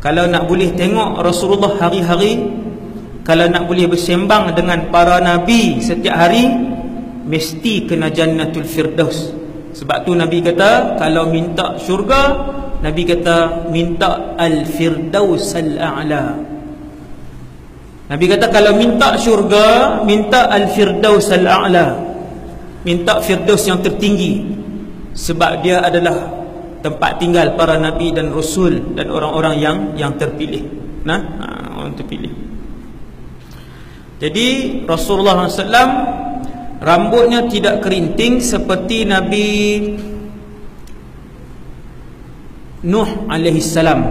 Kalau nak boleh tengok Rasulullah hari-hari, kalau nak boleh bersembang dengan para Nabi setiap hari, mesti kena Jannatul Firdaus. Sebab tu Nabi kata kalau minta syurga, Nabi kata minta Al-Firdaus Al-A'la. Nabi kata kalau minta syurga, minta Al-Firdaus Al-A'la, minta Firdaus yang tertinggi, sebab dia adalah tempat tinggal para Nabi dan Rasul dan orang-orang yang terpilih. Orang terpilih. Jadi Rasulullah SAW rambutnya tidak kerinting seperti Nabi Nuh alaihi salam.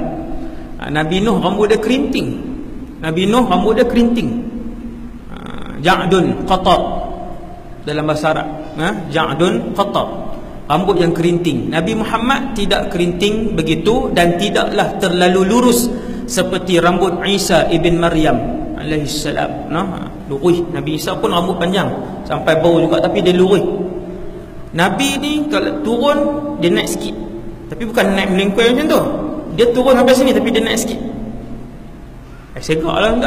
Nabi Nuh rambut dia kerinting. Nabi Nuh rambut dia kerinting. Ja'dun qata dalam bahasa Arab. Ja'dun qata, rambut yang kerinting. Nabi Muhammad tidak kerinting begitu dan tidaklah terlalu lurus seperti rambut Isa ibn Maryam alaihi salam. Lurus. Nabi Isa pun rambut panjang sampai bau juga, tapi dia lurus. Nabi ni kalau turun dia naik sikit, tapi bukan naik melengkui macam tu. Dia turun sampai sini tapi dia naik sikit. Segak lah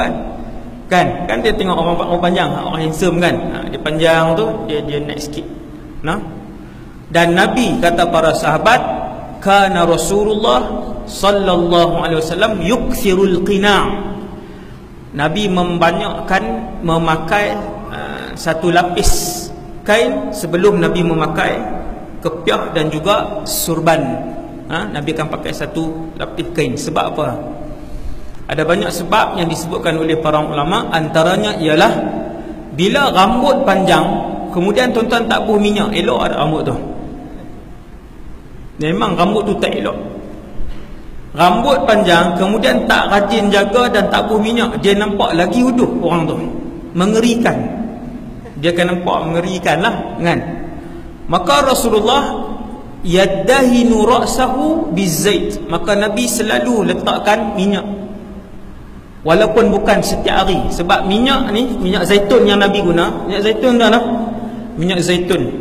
kan dia tengok orang panjang, orang handsome kan, dia panjang tu, dia naik sikit. Dan Nabi kata para sahabat, kana Rasulullah sallallahu alaihi wasallam yukthirul qina'. Nabi membanyakkan memakai satu lapis kain sebelum Nabi memakai kepiah dan juga surban. Nabi akan pakai satu lapis kain. Sebab apa? Ada banyak sebab yang disebutkan oleh para ulama. Antaranya ialah bila rambut panjang kemudian tuan-tuan tak buh minyak, elok ada rambut tu. Memang rambut tu tak elok. Rambut panjang kemudian tak rajin jaga dan tak buh minyak, dia nampak lagi huduh orang tu. Mengerikan. Dia akan nampak mengerikan lah kan. Maka Rasulullah yaddahinu ra'sahu bizait. Maka Nabi selalu letakkan minyak, walaupun bukan setiap hari. Sebab minyak ni, minyak zaitun yang Nabi guna, minyak zaitun dah lah, minyak zaitun.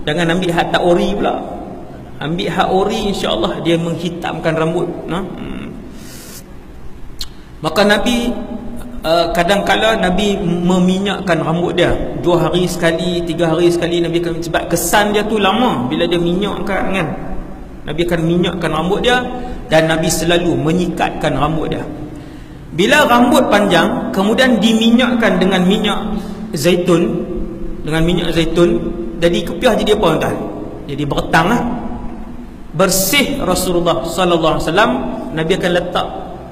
Jangan ambil hak tak ori pula. Ambil hak ori, insya-Allah dia menghitamkan rambut. Maka Nabi kadang-kala Nabi meminyakkan rambut dia 2 hari sekali, 3 hari sekali Nabi akan, sebab kesan dia tu lama bila dia minyakkan kan. Nabi akan minyakkan rambut dia dan Nabi selalu menyikatkan rambut dia. Bila rambut panjang kemudian diminyakkan dengan minyak zaitun, jadi kepiah jadi apa tuan? Jadi bertang lah. Bersih Rasulullah sallallahu alaihi wasallam. Nabi akan letak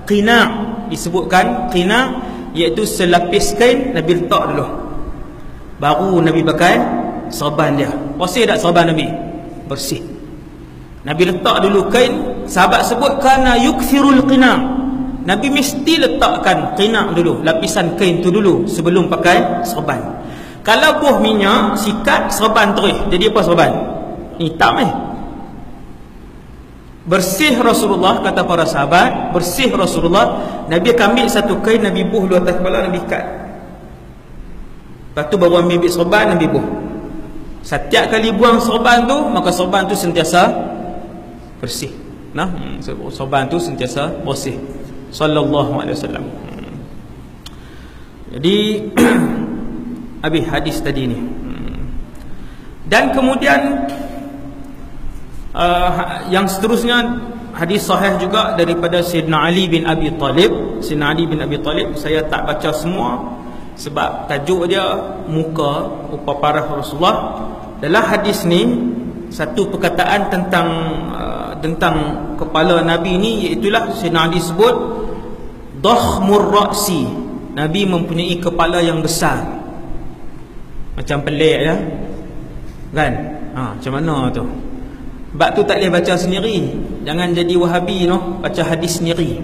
qina', disebutkan qina' iaitu selapis kain Nabi letak dulu, baru Nabi pakai serban dia. Bersih tak serban Nabi? Bersih. Nabi letak dulu kain. Sahabat sebut kana yukthirul qina'. Nabi mesti letakkan qina' dulu, lapisan kain tu dulu sebelum pakai serban. Kalau buh minyak, sikat serban terus, jadi apa serban? Hitam Bersih Rasulullah, kata para sahabat, bersih Rasulullah. Nabi akan ambil satu kain, Nabi buh di atas kepala, Nabi ikat. Lepas tu baru ambil serban, Nabi buh. Setiap kali buang serban tu, maka serban tu sentiasa bersih. Serban tu sentiasa bersih. Sallallahu alaihi wasallam. Jadi habis hadis tadi ni. Dan kemudian yang seterusnya hadis sahih juga daripada Sayyidina Ali bin Abi Talib. Sayyidina Ali bin Abi Talib, saya tak baca semua sebab tajuk dia muka upaparah Rasulullah. Dalam hadis ni satu perkataan tentang kepala Nabi ni, iaitulah Sayyidina Ali sebut dakhmur ra'si, Nabi mempunyai kepala yang besar. Macam pelik ya, kan? Macam mana tu? Sebab tu tak boleh baca sendiri. Jangan jadi Wahabi baca hadis sendiri.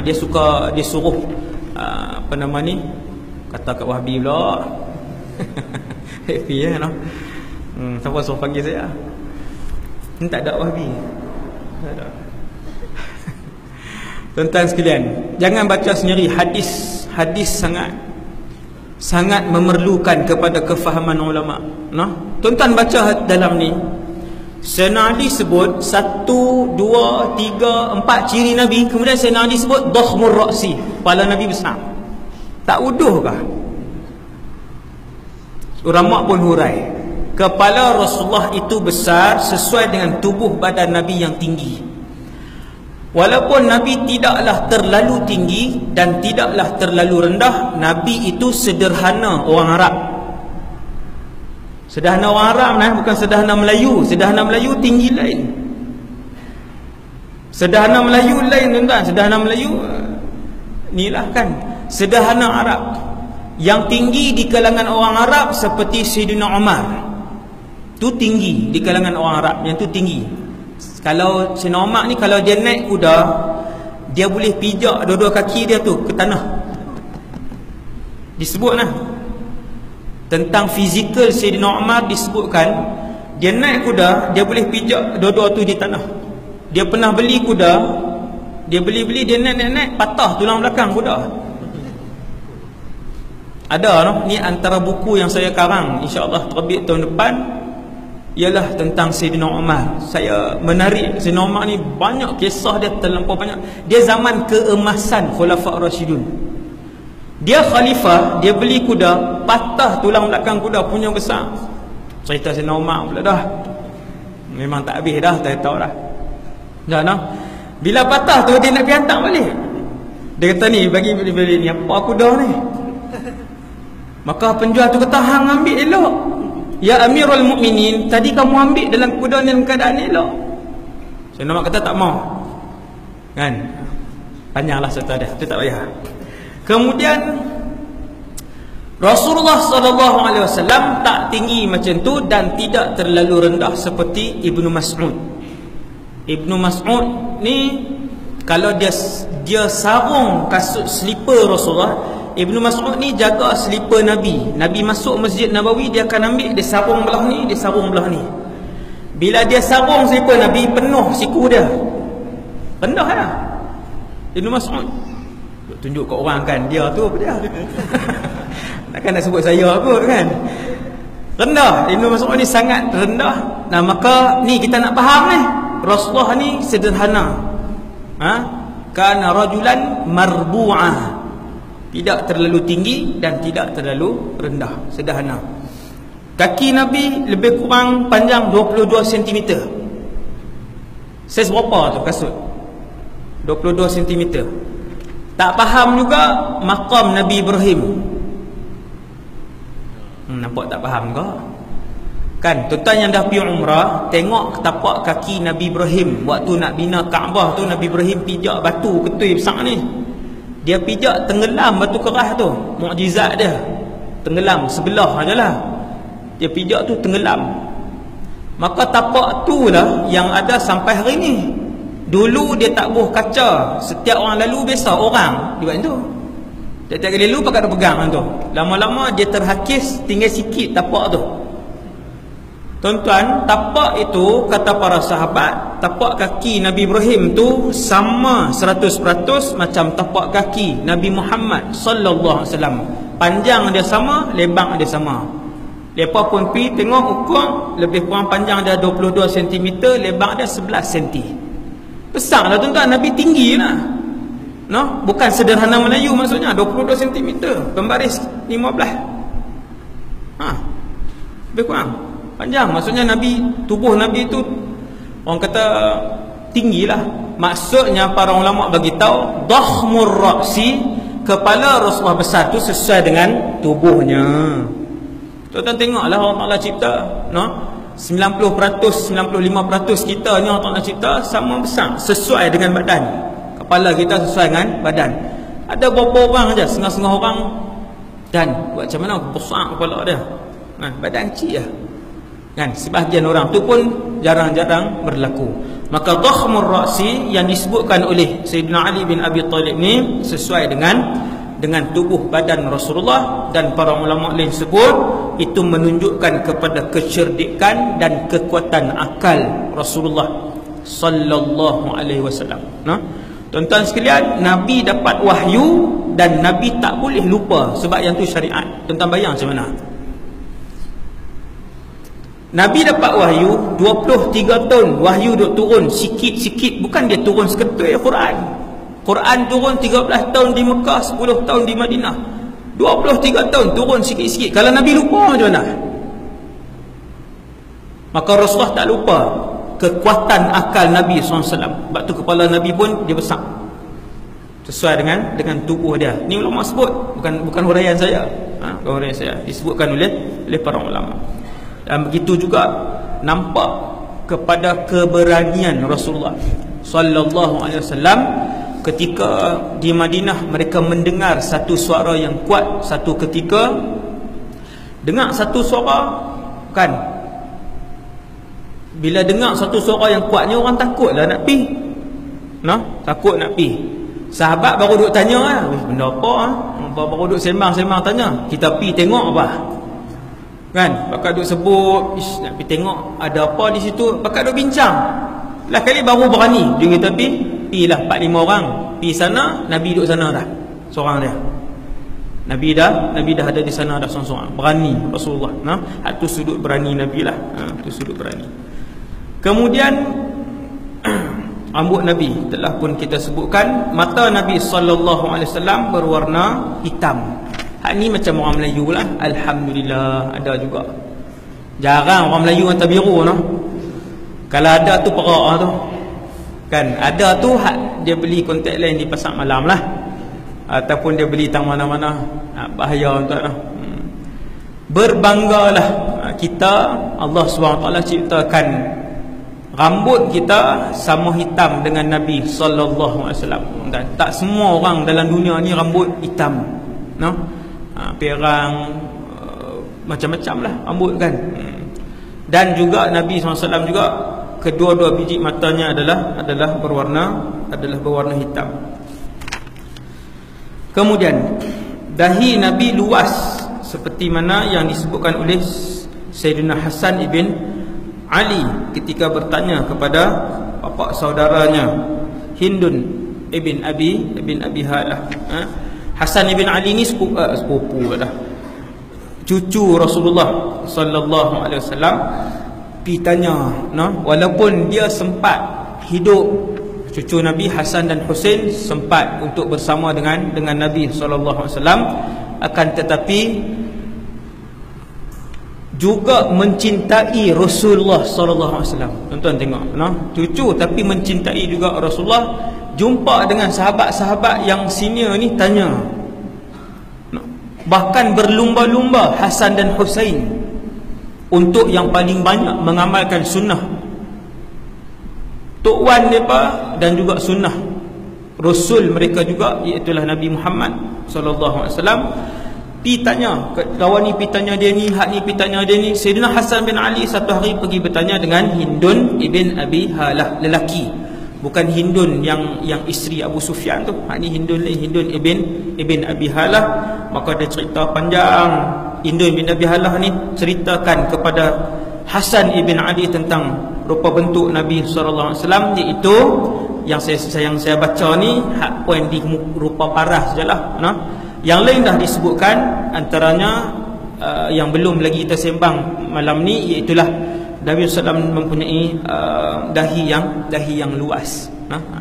Dia suruh apa nama ni, kata kat Wahabi pula. Happy siapa suruh panggil saya? Ni tak ada Wahabi. Tak ada. Tuan-tuan sekalian, jangan baca sendiri. Hadis sangat memerlukan kepada kefahaman ulama. Tuan-tuan baca dalam ni, Sayyidina Ali sebut 1, 2, 3, 4 ciri Nabi. Kemudian Sayyidina Ali sebut dakhmur ra'si, kepala Nabi besar. Tak uduhkah? Ulama pun hurai, kepala Rasulullah itu besar sesuai dengan tubuh badan Nabi yang tinggi. Walaupun Nabi tidaklah terlalu tinggi dan tidaklah terlalu rendah, Nabi itu sederhana orang Arab. Sederhana orang Arab bukan sederhana Melayu. Sederhana Melayu tinggi lain, sederhana Melayu lain tuan-tuan. Sederhana Melayu inilah kan sederhana Arab. Yang tinggi di kalangan orang Arab seperti Sayyidina Umar, tu tinggi di kalangan orang Arab, yang tu tinggi. Kalau Sayyidina Umar ni, kalau dia naik kuda, dia boleh pijak dua-dua kaki dia tu ke tanah. Disebutlah tentang fizikal Sayyidina Umar, disebutkan dia naik kuda, dia boleh pijak dua-dua tu di tanah. Dia pernah beli kuda, dia beli dia naik, patah tulang belakang kuda. Ada ni antara buku yang saya karang, insya-Allah terbit tahun depan, ialah tentang Sayyidina Umar. Saya menarik Sayyidina Umar ni, banyak kisah dia, terlampau banyak. Dia zaman keemasan Khulafa' Rasyidun. Dia khalifah, dia beli kuda, patah tulang belakang kuda punya besar. Cerita Sayyidina Umar pula dah, memang tak habis dah, tak tahu dah. Bila patah tu, dia nak pergi hantar balik. Dia kata ni, bagi ni apa kuda ni? Maka penjual tu kata, hang ambil elok, ya Amirul Mukminin, tadi kamu ambil dalam kuda ni dalam keadaan elok. Sayyidina Umar kata tak mau, kan? Panjanglah cerita dia, tu tak payah. Kemudian Rasulullah SAW tak tinggi macam tu dan tidak terlalu rendah seperti Ibnu Mas'ud. Ibnu Mas'ud ni, kalau dia sarung kasut slipper Rasulullah, Ibnu Mas'ud ni jaga slipper Nabi. Nabi masuk Masjid Nabawi, dia akan ambil, dia sarung belah ni, dia sarung belah ni. Bila dia sarung slipper Nabi, penuh siku dia, rendah lah Ibnu Mas'ud. Tunjuk kat orang kan, dia tu apa dia? Takkan nak sebut saya apa kan? Rendah. Ibnu Mas'ud ni sangat rendah. Maka ni kita nak faham ni, Rasulullah ni sederhana. Kana rajulan marbu'ah, tidak terlalu tinggi dan tidak terlalu rendah, sederhana. Kaki Nabi lebih kurang panjang 22 cm. Saiz berapa tu kasut? 22 cm. Tak faham juga maqam Nabi Ibrahim. Nampak tak faham ke? Kan tuan-tuan yang dah pergi umrah, tengok tapak kaki Nabi Ibrahim waktu nak bina Kaabah tu. Nabi Ibrahim pijak batu ketui besar ni, dia pijak tenggelam batu keras tu. Mukjizat dia, tenggelam sebelah ajalah. Dia pijak tu tenggelam. Maka tapak tu lah yang ada sampai hari ni. Dulu dia tak buh kaca, setiap orang lalu biasa orang dia buat tu. Setiap kali lalu pakai dia pegang tu. Lama-lama dia terhakis, tinggal sikit tapak tu. Tuan-tuan, tapak itu kata para sahabat, tapak kaki Nabi Ibrahim tu sama 100% macam tapak kaki Nabi Muhammad sallallahu alaihi wasallam. Panjang dia sama, lebar dia sama. Lepas pun pi tengok ukur, lebih kurang panjang dia 22 cm, lebar dia 11 cm. Besar lah tuan-tuan, Nabi tinggi lah. No, bukan sederhana Melayu maksudnya 22 cm, pembaris 15. Lebih kurang panjang. Maksudnya tubuh Nabi itu orang kata tinggilah. Maksudnya para ulama bagi tahu dakhmur ra'si, kepala Rasulullah besar tu sesuai dengan tubuhnya. Tuan-tuan tengoklah Allah Taala cipta, no? 90%, 95% kita ni Allah Taala cipta sama besar sesuai dengan badan. Kepala kita sesuai dengan badan. Ada beberapa orang aja, setengah-setengah orang dan buat macam mana besar kepala dia. Badan kecil lah. Kan sebahagian orang tu pun jarang-jarang berlaku. Maka dakhmur ra'si yang disebutkan oleh Sayyidina Ali bin Abi Talib ni sesuai dengan tubuh badan Rasulullah, dan para ulama lain sebut itu menunjukkan kepada kecerdikan dan kekuatan akal Rasulullah sallallahu alaihi wasallam. Tuan-tuan sekalian, Nabi dapat wahyu dan Nabi tak boleh lupa sebab yang tu syariat. Tuan-tuan bayang macam mana? Nabi dapat wahyu 23 tahun, wahyu duk turun sikit-sikit, bukan dia turun seketul Quran turun 13 tahun di Mekah, 10 tahun di Madinah. 23 tahun turun sikit-sikit. Kalau Nabi lupa macam mana? Maka Rasulullah tak lupa kekuatan akal Nabi SAW. Sebab tu kepala Nabi pun dia besar sesuai dengan tubuh dia. Ni ulama sebut, bukan huraian saya. Bukan huraian saya, disebutkan oleh para ulama. Dan begitu juga nampak kepada keberanian Rasulullah sallallahu alaihi wasallam ketika di Madinah. Mereka mendengar satu suara yang kuat satu ketika. Dengar satu suara, kan, bila dengar satu suara yang kuat ni orang takutlah nak pi. Takut nak pi. Sahabat baru duk tanya, benda apa? Baru duk sembang-sembang tanya. Kita pi tengok apa? Kan, pakat duk sebut, nak pergi tengok ada apa di situ, pakat duk bincang. Lah kali baru berani dia kata pi lah 4-5 orang. Pi sana, Nabi duduk sana dah seorang dia. Nabi dah ada di sana dah seorang-seorang. Berani Rasulullah. Itu sudut berani Nabi lah. Itu sudut berani. Kemudian rambut Nabi telah pun kita sebutkan. Mata Nabi sallallahu alaihi wasallam berwarna hitam. Hak ni macam orang Melayu lah. Alhamdulillah ada juga. Jarang orang Melayu mata biru no. Kalau ada tu perak lah tu. Kan ada tu hak dia beli kontak lain di pasar malam lah, ataupun dia beli tang mana-mana. Bahaya tuan lah. Berbanggalah kita, Allah SWT ciptakan rambut kita sama hitam dengan Nabi sallallahu alaihi wasallam. Dan tak semua orang dalam dunia ni rambut hitam. Perang macam-macam lah rambut kan. Dan juga Nabi SAW juga kedua-dua biji matanya adalah berwarna hitam. Kemudian dahi Nabi luas seperti mana yang disebutkan oleh Sayyidina Hasan ibn Ali ketika bertanya kepada bapa saudaranya Hindun ibn Abi Halah. Hasan ibn Ali ni sepupu lah, cucu Rasulullah sallallahu alaihi wasallam. Pi tanya, walaupun dia sempat hidup, cucu Nabi Hasan dan Husain sempat untuk bersama dengan Nabi sallallahu alaihi wasallam, akan tetapi juga mencintai Rasulullah sallallahu alaihi wasallam. Tuan-tuan tengok, cucu tapi mencintai juga Rasulullah. Jumpa dengan sahabat-sahabat yang senior ni tanya, bahkan berlumba-lumba Hasan dan Husain untuk yang paling banyak mengamalkan sunnah Tok Wan mereka dan juga sunnah Rasul mereka juga, iaitulah Nabi Muhammad sallallahu alaihi wasallam. Pi tanya, kawan ni pi tanya dia ni, hak ni pi tanya dia ni. Sayyidina Hasan bin Ali satu hari pergi bertanya dengan Hindun ibn Abi Halah, lelaki. Bukan Hindun yang isteri Abu Sufyan tu. Hak ni Hindun ibn Abi Halah. Maka dia cerita panjang. Hindun ibn Abi Halah ni ceritakan kepada Hasan ibn Ali tentang rupa bentuk Nabi SAW, iaitu yang saya baca ni hak poin di rupa paras sajalah. Yang lain dah disebutkan, antaranya yang belum lagi kita sembang malam ni, iaitulah Nabi SAW mempunyai dahi yang luas.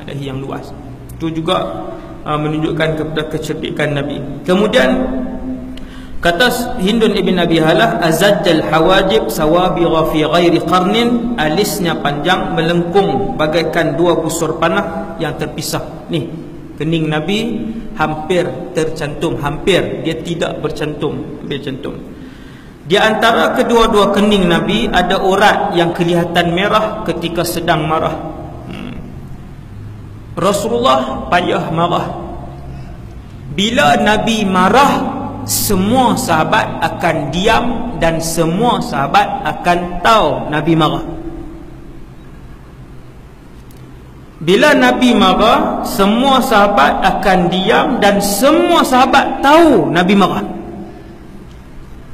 Dahi yang luas. Itu juga menunjukkan kepada kecerdikan Nabi. Kemudian kata Hindun ibn Abi Halah, azajjal hawajib sawabigha fi ghairi qarnin, alisnya panjang melengkung bagaikan dua busur panah yang terpisah. Ni kening Nabi hampir tercantum, hampir, dia tidak bercantum. Di antara kedua-dua kening Nabi ada urat yang kelihatan merah ketika sedang marah. Rasulullah payah marah. Bila Nabi marah, semua sahabat akan diam dan semua sahabat akan tahu Nabi marah. Bila Nabi marah, semua sahabat akan diam dan semua sahabat tahu Nabi marah.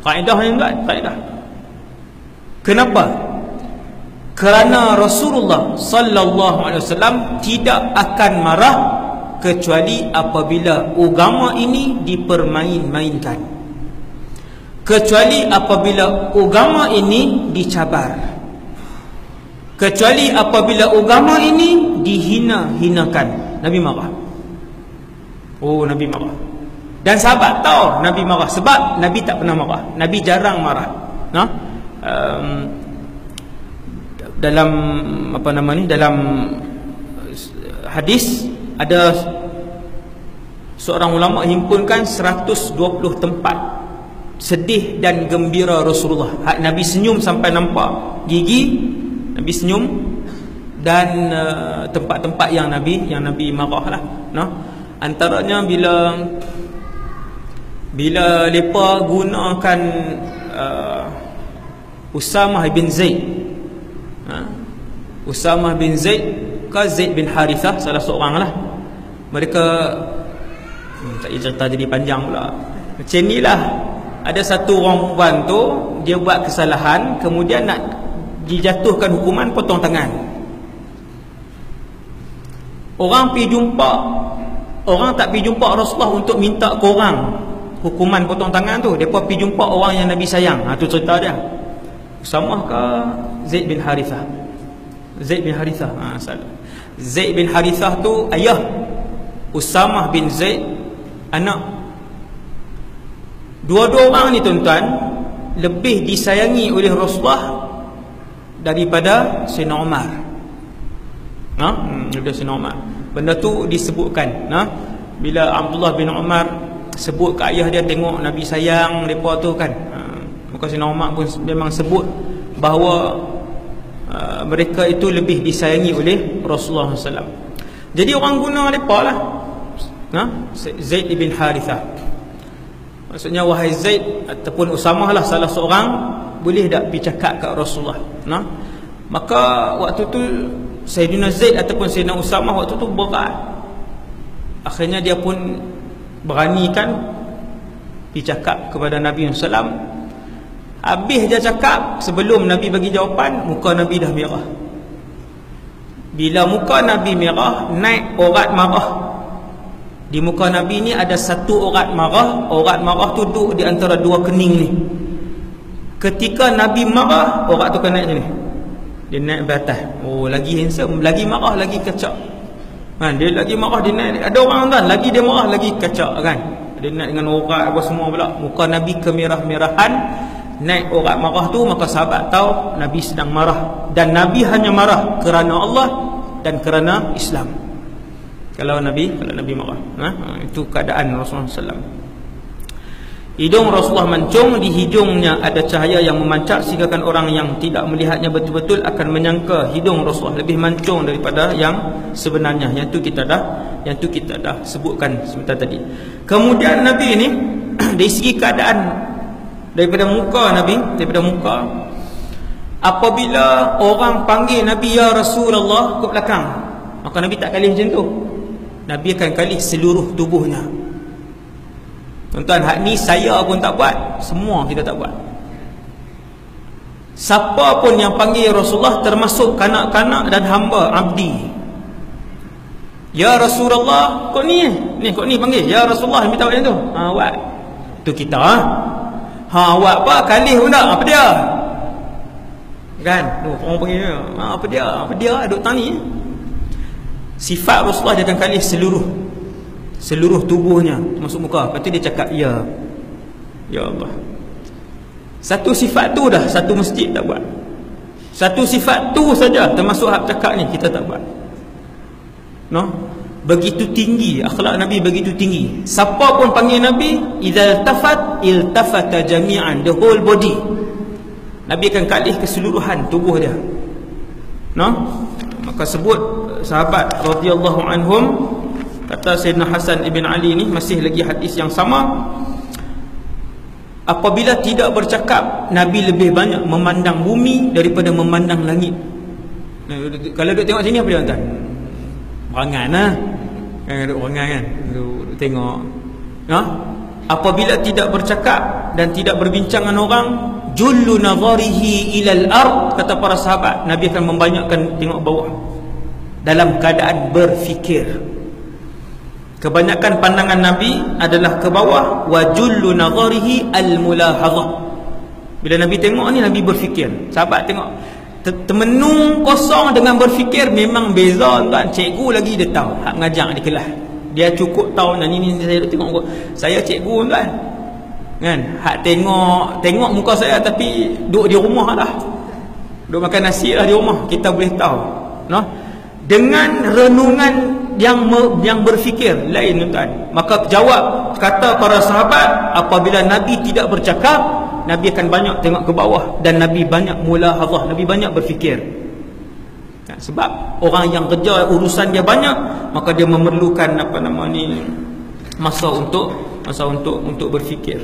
Kaedah yang enggak? Kaedah. Kenapa? Kerana Rasulullah sallallahu alaihi wasallam tidak akan marah kecuali apabila agama ini dipermain-mainkan, kecuali apabila agama ini dicabar, kecuali apabila agama ini dihina-hinakan. Nabi marah. Oh, Nabi marah. Dan sahabat tahu Nabi marah sebab Nabi tak pernah marah. Nabi jarang marah. Dalam dalam hadis ada seorang ulama himpunkan 120 tempat sedih dan gembira Rasulullah. Nabi senyum sampai nampak gigi, Nabi senyum, dan tempat-tempat yang Nabi marah lah. Antaranya bila mereka gunakan Usamah bin Zaid, Usamah bin Zaid ke Zaid bin Harithah, salah seorang lah. Mereka tak cerita jadi panjang pula. Macam ni lah, ada satu orang perempuan tu, dia buat kesalahan, kemudian nak dijatuhkan hukuman potong tangan. Orang tak pergi jumpa Rasulullah untuk minta korang hukuman potong tangan tu. Mereka pergi jumpa orang yang Nabi sayang. Tu cerita dia. Usamah ke Zaid bin Harithah? Zaid bin Harithah. Salah. Zaid bin Harithah tu ayah Usamah bin Zaid, anak. Dua-dua orang ni tuan-tuan lebih disayangi oleh Rasulullah daripada Sayyidina Umar. Daripada Sayyidina Umar. Benda tu disebutkan. Bila Abdullah bin Umar sebut ke ayah dia, tengok Nabi sayang mereka tu kan. Maka Sayyidina Umar pun memang sebut bahawa mereka itu lebih disayangi oleh Rasulullah SAW. Jadi orang guna mereka lah, Zaid bin Harithah. Maksudnya, wahai Zaid ataupun Usamah lah, salah seorang, boleh tak pergi cakap kat Rasulullah. Maka waktu tu Sayyidina Zaid ataupun Sayyidina Usamah waktu tu berat. Akhirnya dia pun beranikan pergi cakap kepada Nabi SAW. Habis dia cakap, sebelum Nabi bagi jawapan, muka Nabi dah merah. Bila muka Nabi merah, naik urat marah. Di muka Nabi ni ada satu urat marah. Urat marah tu duduk di antara dua kening ni. Ketika Nabi marah, urat tu kan naik macam ni. Dia naik batas. Oh, lagi handsome, lagi marah, lagi kacak. Dia lagi marah, dia naik. Ada orang kan, lagi dia marah, lagi kacak kan. Dia naik dengan urat apa semua pula. Muka Nabi kemerah-merahan, naik urat marah tu. Maka sahabat tahu Nabi sedang marah. Dan Nabi hanya marah kerana Allah dan kerana Islam. Kalau Nabi marah, itu keadaan Rasulullah SAW. Hidung Rasulullah mancung, di hidungnya ada cahaya yang memancar sehingga orang yang tidak melihatnya betul-betul akan menyangka hidung Rasulullah lebih mancung daripada yang sebenarnya. Yang tu kita dah sebutkan sebentar tadi. Kemudian Nabi ini dari segi keadaan, daripada muka Nabi, apabila orang panggil Nabi ya Rasulullah ke belakang, maka Nabi tak kalih macam tu. Nabi akan kalih seluruh tubuhnya. Tuan-tuan, hak ni saya pun tak buat, semua kita tak buat. Siapa pun yang panggil Rasulullah, termasuk kanak-kanak dan hamba, abdi, ya Rasulullah, kok ni panggil ya Rasulullah, minta macam tu. Buat tu kita. Buat apa? Kalih pun tak. Apa dia? Kan? Orang panggil apa dia? Duk tani. Sifat Rasulullah dia akan kalih seluruh tubuhnya masuk muka. Lepas tu dia cakap ya Allah. Satu sifat tu dah satu masjid tak buat. Satu sifat tu saja termasuk hak cakap ni kita tak buat. Begitu tinggi akhlak Nabi, begitu tinggi. Siapa pun panggil Nabi, idza iltafata jami'an, the whole body. Nabi akan kalih keseluruhan tubuh dia. Maka sebut sahabat radhiyallahu anhum, kata Sayyidina Hasan ibn Ali ni, masih lagi hadis yang sama, apabila tidak bercakap, Nabi lebih banyak memandang bumi daripada memandang langit. Kalau duduk tengok sini apa dia kata? Berangan lah. Duduk berangan kan, duduk tengok. Apabila tidak bercakap dan tidak berbincang dengan orang, jullu nazarihi ilal ard, kata para sahabat, Nabi akan membanyakkan tengok bawah dalam keadaan berfikir. Kebanyakan pandangan Nabi adalah ke bawah. Wa jullu nazarihi al-mulahadhah. Bila Nabi tengok ni, Nabi berfikir. Sahabat tengok termenung kosong dengan berfikir, memang beza tuan. Cikgu lagi dia tahu hak ngajak di kelas. Dia cukup tahu ni saya tengok, saya cikgu tuan. Kan? Hak tengok muka saya tapi duduk di rumah lah. Duduk makan nasi lah di rumah, kita boleh tahu. Dengan renungan yang berfikir lain tuan. Maka jawab kata para sahabat, apabila Nabi tidak bercakap, Nabi akan banyak tengok ke bawah, dan Nabi banyak mulahadhah, Nabi banyak berfikir. Sebab orang yang kerja urusan dia banyak, maka dia memerlukan masa untuk berfikir,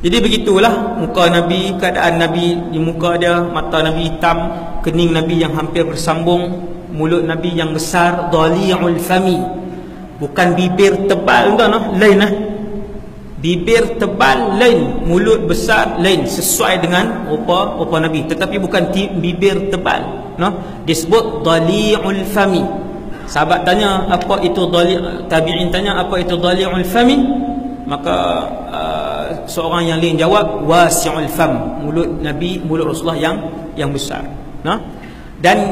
Jadi begitulah muka Nabi, keadaan Nabi di muka dia, mata Nabi hitam, kening Nabi yang hampir bersambung, mulut Nabi yang besar, dhali'ul fami, bukan bibir tebal tuan, lain bibir tebal lain, mulut besar lain, sesuai dengan rupa Nabi, tetapi bukan bibir tebal. Disebut dhali'ul fami. Sahabat tanya apa itu tabi'in tanya apa itu dhali'ul fami, maka seorang yang lain jawab wasi'ul fam, mulut Nabi, mulut Rasulullah yang besar. Dan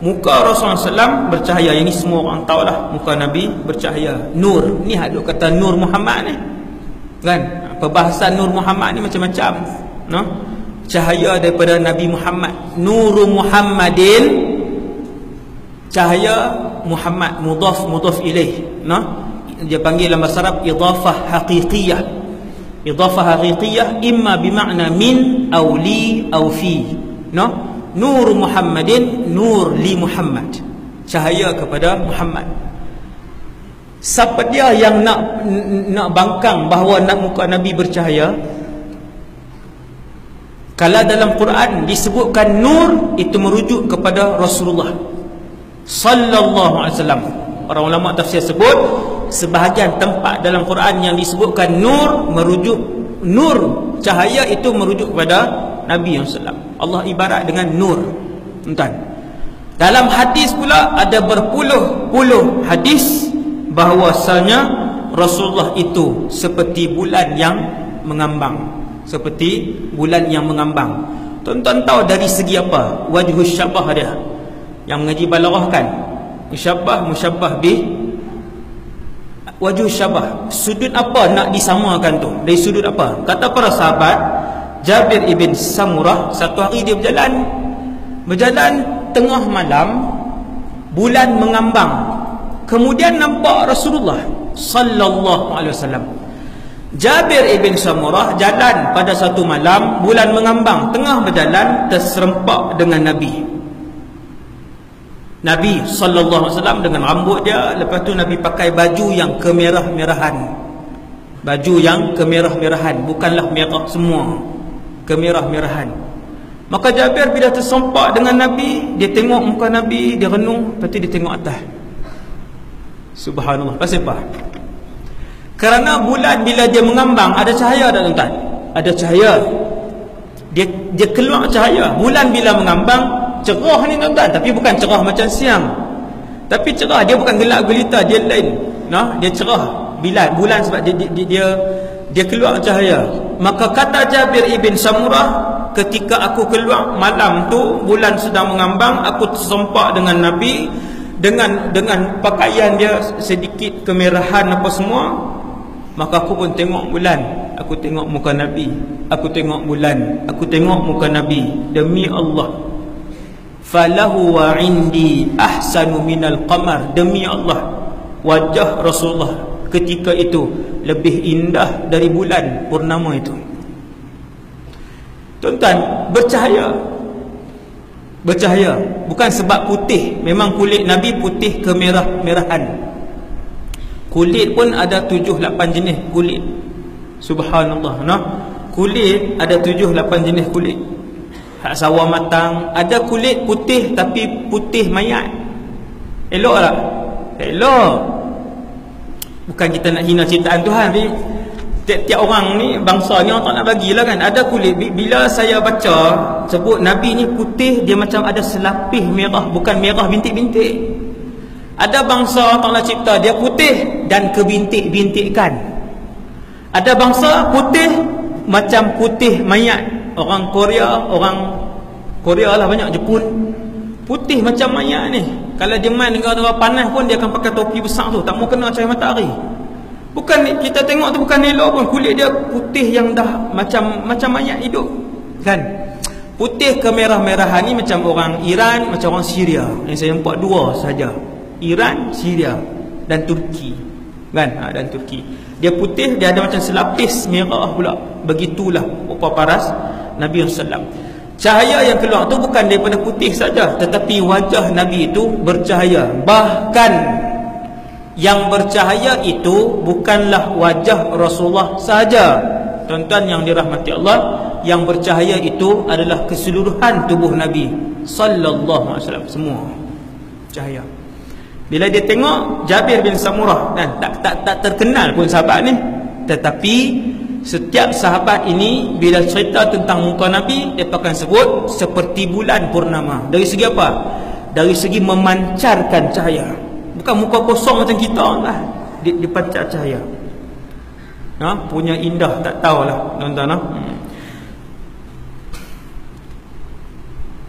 muka Rasulullah SAW bercahaya. Yang ni semua orang tahulah, muka Nabi bercahaya, nur. Ni hak duk kata nur Muhammad ni kan, perbahasan nur Muhammad ni macam-macam. Cahaya daripada Nabi Muhammad, nuru Muhammadin, cahaya Muhammad, mudhaf ilaih. Dia panggil dalam bahasa Arab idhafah haqiqiyah. Idhafah haqiqiyah imma bimakna min aw li aw fi. Nur Muhammadin, nur li Muhammad, cahaya kepada Muhammad. Siapa dia yang nak bangkang bahawa muka Nabi bercahaya? Kalau dalam Quran disebutkan nur, itu merujuk kepada Rasulullah sallallahu alaihi wasallam. Para ulama tafsir sebut sebahagian tempat dalam Quran yang disebutkan nur, merujuk nur, cahaya itu merujuk kepada Nabi SAW. Allah ibarat dengan nur. Dalam hadis pula ada berpuluh-puluh hadis bahawasanya Rasulullah itu seperti bulan yang mengambang, seperti bulan yang mengambang. Tuan-tuan tahu dari segi apa wajhus syabah dia? Yang mengaji balaghah kan, musyabbah bih, wajhus syabah, sudut apa nak disamakan tu? Dari sudut apa? Kata para sahabat, Jabir ibn Samurah, satu hari dia berjalan tengah malam, bulan mengambang. Kemudian nampak Rasulullah sallallahu alaihi wasallam. Jabir ibn Samurah jalan pada satu malam, bulan mengambang, tengah berjalan terserempak dengan Nabi sallallahu alaihi wasallam dengan rambut dia. Lepas tu Nabi pakai baju yang kemerah-merahan. Baju yang kemerah-merahan, bukanlah merah semua, kemerah-merahan. Maka Jabir bila tersempak dengan Nabi, dia tengok muka Nabi, dia renung, lepas tu dia tengok atas. Subhanallah. Pasal apa? Kerana bulan bila dia mengambang ada cahaya tak tuan-tuan? Ada cahaya. Dia keluar cahaya. Bulan bila mengambang cerah ni tuan-tuan, tapi bukan cerah macam siang. Tapi cerah, dia bukan gelap gulita, dia lain. Dia cerah bulan sebab dia keluar cahaya. Maka kata Jabir ibn Samurah, ketika aku keluar malam tu, bulan sedang mengambang, aku tersempak dengan Nabi. dengan pakaian dia sedikit kemerahan apa semua, maka aku pun tengok bulan, aku tengok muka Nabi, aku tengok bulan, aku tengok muka Nabi. Demi Allah, falahu wa indi ahsanu minal qamar. Demi Allah, wajah Rasulullah ketika itu lebih indah dari bulan purnama itu. Tuan-tuan, bercahaya bukan sebab putih. Memang kulit Nabi putih kemerah-merahan. Kulit pun ada 7-8 jenis kulit. Subhanallah, nah. Kulit ada 7-8 jenis kulit. Hak sawah matang, ada kulit putih tapi putih mayat. Elok tak? Elok. Bukan kita nak hina ciptaan Tuhan, tapi tiap-tiap orang ni, bangsa ni orang tak nak bagilah kan. Ada kulit, bila saya baca sebut Nabi ni putih, dia macam ada selapis merah, bukan merah bintik-bintik. Ada bangsa Allah cipta dia putih dan kebintik-bintikkan. Ada bangsa putih macam putih mayat. Orang Korea lah banyak, Jepun, putih macam mayat ni. Kalau dia main dengan panas pun dia akan pakai topi besar tu, tak mau kena cahaya matahari. Bukan, kita tengok tu bukan elok pun. Kulit dia putih yang dah macam mayat hidup kan. Putih kemerah-merahan ni macam orang Iran, macam orang Syria. Yang saya nampak dua saja, Iran, Syria dan Turki kan. Dan Turki dia putih, dia ada macam selapis merah pula. Begitulah rupa paras Nabi SAW. Cahaya yang keluar tu bukan daripada putih saja, tetapi wajah Nabi itu bercahaya. Bahkan yang bercahaya itu bukanlah wajah Rasulullah saja, tuan-tuan yang dirahmati Allah. Yang bercahaya itu adalah keseluruhan tubuh Nabi sallallahu alaihi wasallam, semua cahaya. Bila dia tengok Jabir bin Samurah, dan tak terkenal pun sahabat ni, tetapi setiap sahabat ini bila cerita tentang muka Nabi, dia akan sebut seperti bulan purnama. Dari segi apa? Dari segi memancarkan cahaya. Bukan muka kosong macam kita lah, dipancar cahaya. Punya indah tak tahulah tuan-tuan.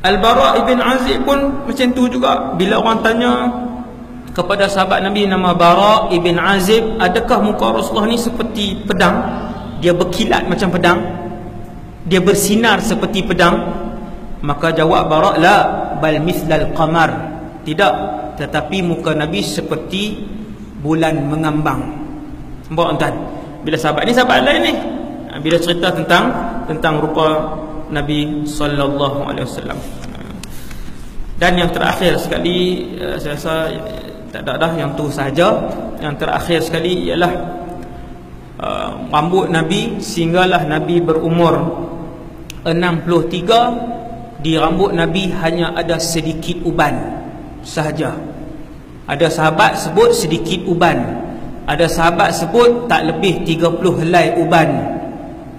Al-Bara' ibn Azib pun macam tu juga. Bila orang tanya kepada sahabat Nabi nama Bara' ibn Azib, adakah muka Rasulullah ni seperti pedang? Dia berkilat macam pedang, dia bersinar seperti pedang. Maka jawab Bara', la bal mithlal qamar. Tidak, tetapi muka Nabi seperti bulan mengambang. Nampak tuan? Bila sahabat ni sahabat lain ni, bila cerita tentang rupa Nabi sallallahu alaihi wasallam. Dan yang terakhir sekali, saya rasa tak ada dah, yang tu saja. Yang terakhir sekali ialah rambut Nabi sehinggalah Nabi berumur 63, di rambut Nabi hanya ada sedikit uban sahaja. Ada sahabat sebut sedikit uban, ada sahabat sebut tak lebih 30 helai uban,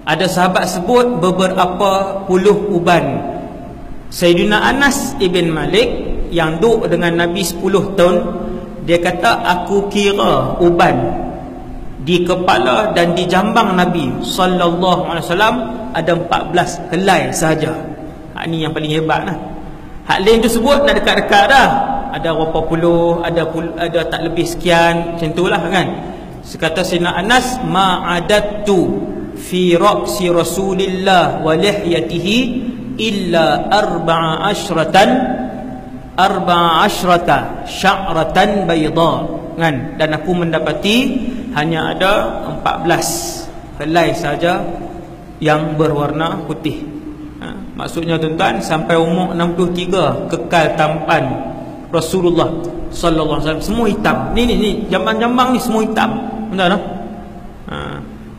ada sahabat sebut beberapa puluh uban. Sayyidina Anas ibn Malik yang duduk dengan Nabi 10 tahun, dia kata aku kira uban di kepala dan di jambang Nabi sallallahu alaihi wasallam ada 14 helai sahaja. Hak ni yang paling hebat lah. Hak lain tu sebut nak dekat-dekat dah, ada berapa puluh, ada tak lebih sekian, macam itulah kan. Sekata Sayyidina Anas, ma'adattu fi ra'si Rasulillah wa lihyatihi illa arba'ashrata sya'ratan bayda kan. Dan aku mendapati hanya ada 14 helai saja yang berwarna putih. Maksudnya tuan-tuan, sampai umur 63 kekal tampan Rasulullah sallallahu alaihi wasallam, semua hitam. Ni jambang-jambang ni semua hitam. Betul tak?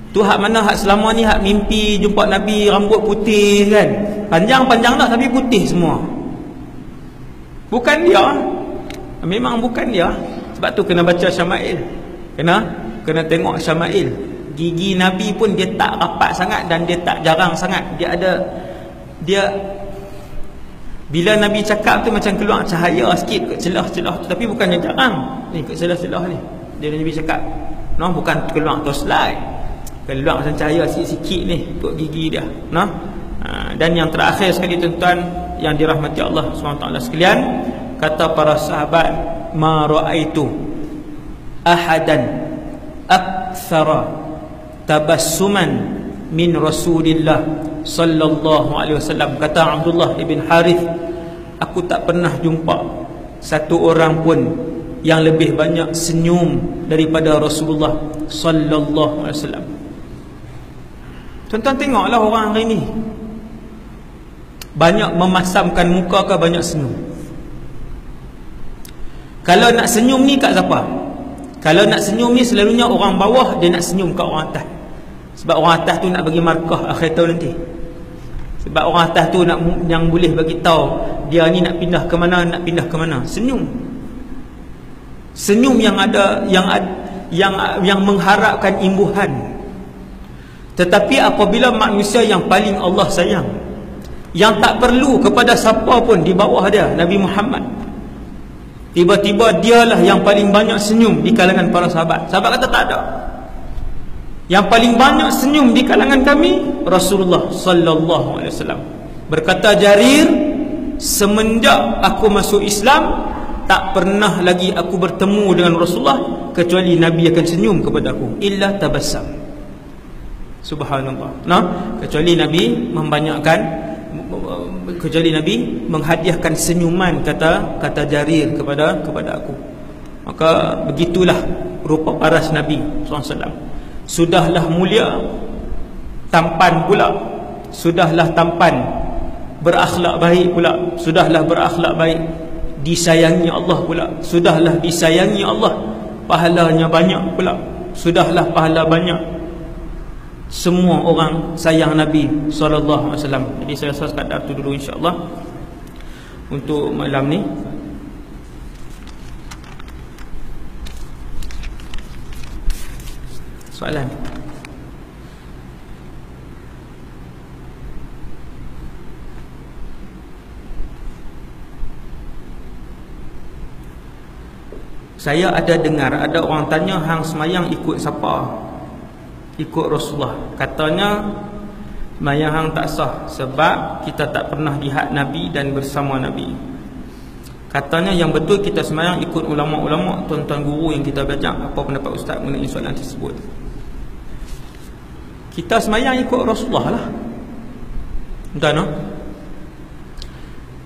Tu hak mana hak selama ni hak mimpi jumpa Nabi rambut putih kan. Panjang-panjang dah tapi putih semua. Bukan dia. Memang bukan dia. Sebab tu kena baca Syama'il. Kena tengok Syama'il. Gigi Nabi pun dia tak rapat sangat dan dia tak jarang sangat. Dia bila Nabi cakap tu macam keluar cahaya sikit kat celah-celah tu, tapi bukannya jarang. Ni kat celah-celah ni dia Nabi cakap. Bukan keluar torchlight. Keluar macam cahaya sikit-sikit ni kat gigi dia. Dan yang terakhir sekali tuan-tuan yang dirahmati Allah SWT sekalian, kata para sahabat, ma ra'aitu ahadan aktsara tabassuman min Rasulillah sallallahu alaihi wasallam. Kata Abdullah ibn Harith, aku tak pernah jumpa satu orang pun yang lebih banyak senyum daripada Rasulullah sallallahu alaihi wasallam. Tuan-tuan tengoklah orang hari ni, banyak memasamkan muka ke banyak senyum? Kalau nak senyum ni kat siapa? Kalau nak senyum ni selalunya orang bawah dia nak senyum kat orang atas. Sebab orang atas tu nak bagi markah akhir tahun nanti. Sebab orang atas tu nak, yang boleh bagi tahu dia ni nak pindah ke mana, nak pindah ke mana. Senyum. Senyum yang ada, yang mengharapkan imbuhan. Tetapi apabila manusia yang paling Allah sayang, yang tak perlu kepada siapa pun di bawah dia, Nabi Muhammad, tiba-tiba dialah yang paling banyak senyum di kalangan para sahabat. Sahabat kata tak ada. Yang paling banyak senyum di kalangan kami Rasulullah sallallahu alaihi wasallam. Berkata Jarir, semenjak aku masuk Islam, tak pernah lagi aku bertemu dengan Rasulullah kecuali Nabi akan senyum kepada aku, illa tabassam. Subhanallah. Nah, kecuali Nabi membanyakkan, kecuali Nabi menghadiahkan senyuman, kata Jarir kepada aku. Maka begitulah rupa paras Nabi SAW. Sudahlah mulia, tampan pula. Sudahlah tampan, berakhlak baik pula. Sudahlah berakhlak baik, disayangi Allah pula. Sudahlah disayangi Allah, pahalanya banyak pula. Sudahlah pahala banyak. Semua orang sayang Nabi SAW. Jadi saya rasa sekadar tu dulu insya-Allah untuk malam ni. Soalan? Saya ada dengar ada orang tanya, hang semayang ikut siapa? Ikut Rasulullah. Katanya semayang hang tak sah sebab kita tak pernah lihat Nabi dan bersama Nabi. Katanya yang betul kita semayang ikut ulama-ulama, tuan-tuan guru yang kita belajar. Apa pendapat ustaz mengenai soalan tersebut? Kita semayang ikut Rasulullah lah. Entah no?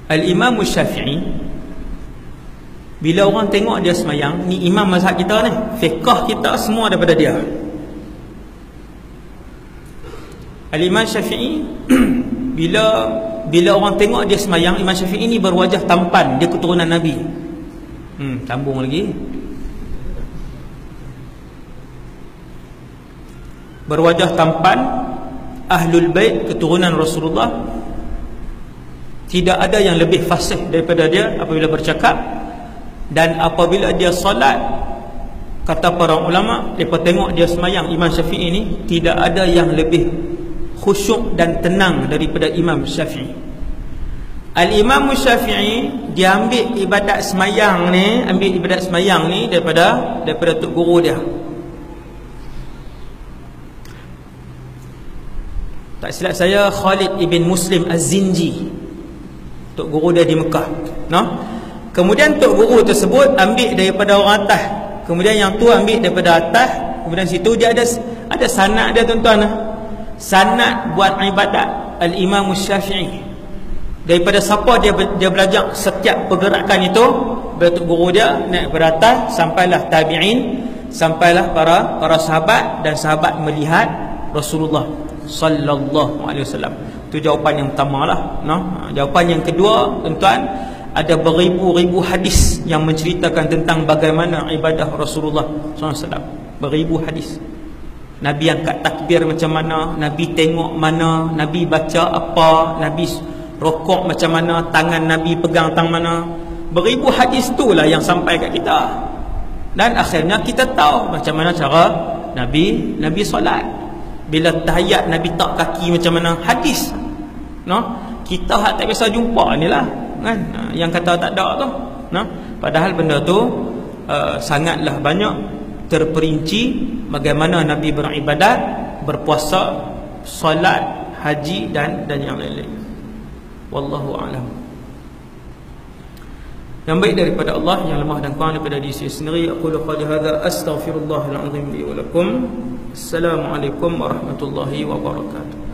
Al-Imam Syafi'i, bila orang tengok dia semayang, ni imam mazhab kita ni, fiqh kita semua daripada dia. Al-Imam Syafi'i bila orang tengok dia semayang, Imam Syafi'i ni berwajah tampan, dia keturunan Nabi. Sambung lagi. Berwajah tampan, Ahlul Bait, keturunan Rasulullah. Tidak ada yang lebih fasih daripada dia apabila bercakap. Dan apabila dia solat, kata para ulama, mereka tengok dia semayang, Imam Syafi'i ni tidak ada yang lebih khusyuk dan tenang daripada Imam Syafi'i. Al-Imam Syafi'i, dia ambil ibadat semayang ni daripada tok guru dia. Tak silap saya, Khalid ibn Muslim Az-Zinji, tok guru dia di Mekah. No? Kemudian tok guru tersebut ambil daripada orang atas, kemudian yang tu ambil daripada atas, kemudian situ dia ada sanad dia, tuan-tuan. Sanad buat ibadat Al-Imam Syafi'i. Daripada siapa dia belajar setiap pergerakan itu, dari tok guru dia naik ke atas, sampailah tabi'in, sampailah para sahabat, dan sahabat melihat Rasulullah sallallahu alaihi wasallam. Itu jawapan yang pertama lah, no? Jawapan yang kedua, tuan-tuan, ada beribu-ribu hadis yang menceritakan tentang bagaimana ibadah Rasulullah sallallahu alaihi wasallam. Beribu hadis. Nabi angkat takbir macam mana, Nabi tengok mana, Nabi baca apa, Nabi rokok macam mana, tangan Nabi pegang tangan mana. Beribu hadis itulah yang sampai kat kita. Dan akhirnya kita tahu macam mana cara Nabi solat. Bila tahiyat Nabi tak kaki macam mana, hadis. No? Kita tak biasa jumpa ni lah, kan? Yang kata tak ada tu. No? Padahal benda tu sangatlah banyak terperinci bagaimana Nabi beribadat, berpuasa, solat, haji, dan yang lain-lain. Wallahu a'lam. Yang baik daripada Allah, yang lemah dan kurang daripada diri saya sendiri. Aqulu qali hadza astaghfirullahal azim li wa lakum. Assalamualaikum warahmatullahi wabarakatuh.